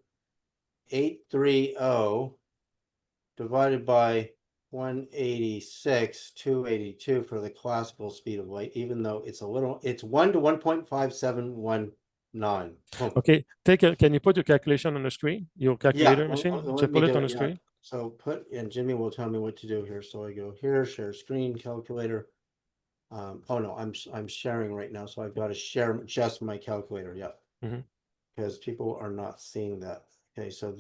830 divided by 186 282 for the classical speed of light, even though it's 1 to 1.5719. Okay, can you put your calculation on the screen? Your Yeah, calculator machine? let me Put it do on it. the Yeah. screen. So and Jimmy will tell me what to do here. So I go here, share screen, calculator. Oh no, I'm sharing right now, so I've got to share just my calculator. Yeah, because people are not seeing that. Okay, so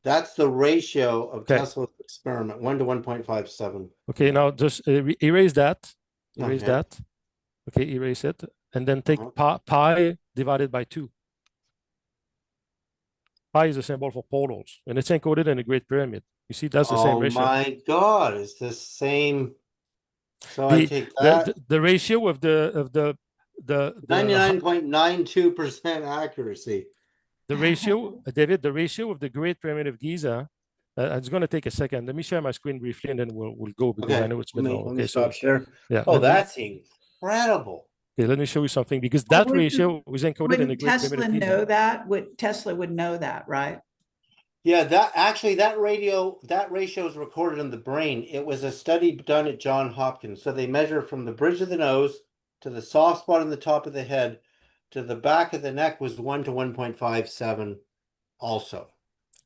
that's the ratio of Okay. Tesla's experiment, 1 to 1.57. Okay, now just erase that. Erase Okay. that. Okay, erase it. And then take pi divided by 2. Pi is a symbol for portals, and it's encoded in the Great Pyramid. You see, that's the same Oh ratio. my God, it's the same. So I The take the that. the ratio of the 99.92% accuracy. the ratio, David, the ratio of the Great Pyramid of Giza. It's going to take a second. Let me share my screen briefly, and then we'll go because I Okay, know it's been long. let me Okay, stop so share. yeah, Oh, that's incredible. let me show you something because Well, that ratio was encoded in the wouldn't Great Pyramid Tesla of Giza. know that? Tesla would know that, right? Yeah, that ratio is recorded in the brain. It was a study done at Johns Hopkins. So they measure from the bridge of the nose to the soft spot on the top of the head to the back of the neck was 1 to 1.57 also.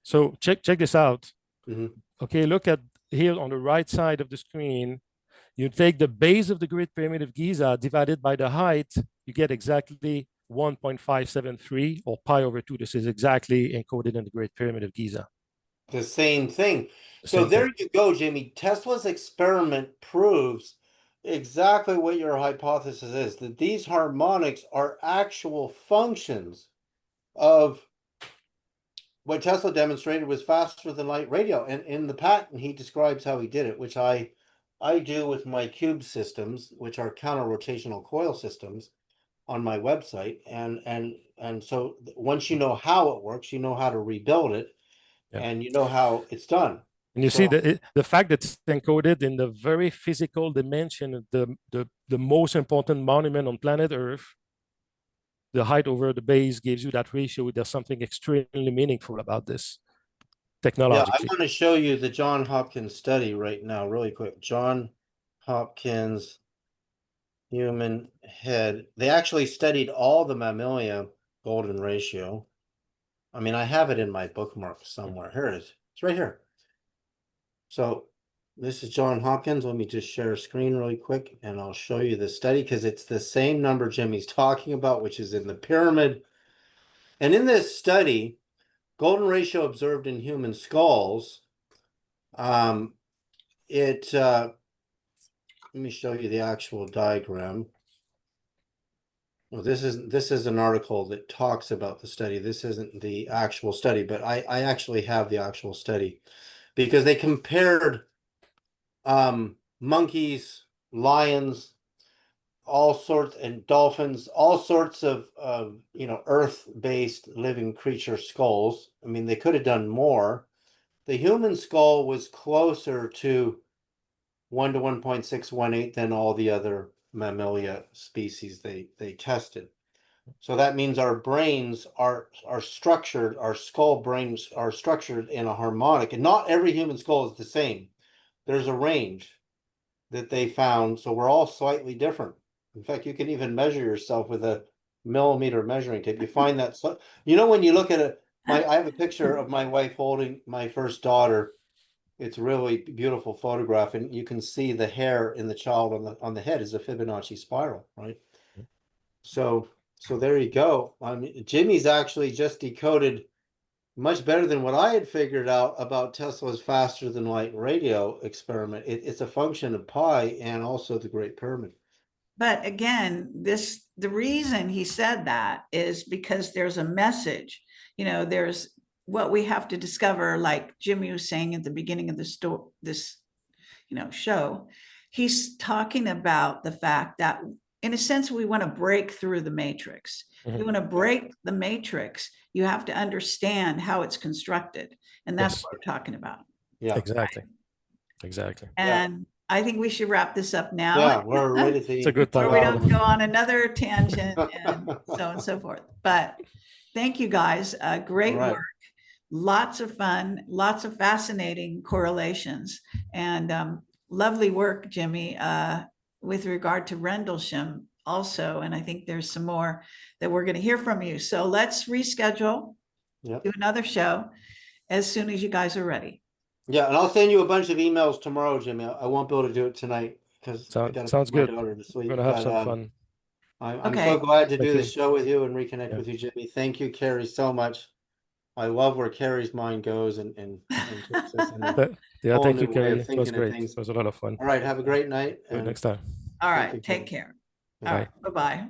So check this out. Mhm. Okay, look at here on the right side of the screen. You take the base of the Great Pyramid of Giza divided by the height, you get exactly 1.573 or pi over 2. This is exactly encoded in the Great Pyramid of Giza. The same thing. The So same there thing. you go, Jamie. Tesla's experiment proves exactly what your hypothesis is, that these harmonics are actual functions of what Tesla demonstrated was faster than light radio. And in the patent, he describes how he did it, which I do with my cube systems, which are counter-rotational coil systems on my website. And so once you know how it works, you know how to rebuild it, Yeah. and you know how it's done. And you see So the fact that it's encoded in the very physical dimension, the most important monument on planet Earth, the height over the base gives you that ratio. There's something extremely meaningful about this yeah, I technologically. want to show you the John Hopkins study right now, really quick. John Hopkins human head. They actually studied all the mammalia golden ratio. I mean, I have it in my bookmark somewhere. Here it is. It's right here. So this is John Hopkins. Let me just share a screen really quick and I'll show you the study because it's the same number Jimmy's talking about, which is in the pyramid. And in this study, golden ratio observed in human skulls, let me show you the actual diagram. Well, this is an article that talks about the study. This isn't the actual study, but I actually have the actual study because they compared monkeys, lions, all sorts, and dolphins, all sorts of earth-based living creature skulls. I mean, they could have done more. The human skull was closer to 1 to 1.618 than all the other mammalia species they tested. So that means our brains are structured, our skull brains are structured in a harmonic, and not every human skull is the same. There's a range that they found, so we're all slightly different. In fact, you can even measure yourself with a millimeter measuring tape. You find that, so, when you look at I have a picture of my wife holding my first daughter. It's a really beautiful photograph, and you can see the hair in the child on the head is a Fibonacci spiral, right? So there you go. I mean, Jimmy's actually just decoded much better than what I had figured out about Tesla's faster than light radio experiment. It's a function of pi and also the Great Pyramid. But again, the reason he said that is because there's a message. There's what we have to discover, like Jimmy was saying at the beginning of this show. He's talking about the fact that, in a sense, we want to break through the matrix. You want to break the matrix, you have to understand how it's constructed. And that's Yes. what we're talking about. Yeah. Exactly. Exactly. And I think we should wrap this up now. Yeah, we're right at the It's a good time. Or we don't go on another tangent and so on and so forth. But thank you guys. Great All right. work. Lots of fun, lots of fascinating correlations, and lovely work, Jimmy, with regard to Rendlesham also. And I think there's some more that we're going to hear from you. So let's reschedule, Yep. do another show as soon as you guys are ready. Yeah, and I'll send you a bunch of emails tomorrow, Jimmy. I won't be able to do it tonight because I got to Sounds put my good. daughter to sleep. We're gonna have But some fun. I'm Okay. so glad to Thank do you. this show with you and reconnect Yeah. with you, Jimmy. Thank you, Carrie, so much. I love where Carrie's mind goes and takes us in a Yeah, whole thank new you, way Kerry. of It was thinking of great. things. It was a lot of fun. All right, have a great night Do it and next time. All thank you, right. Take Carrie. care. All right. Bye-bye.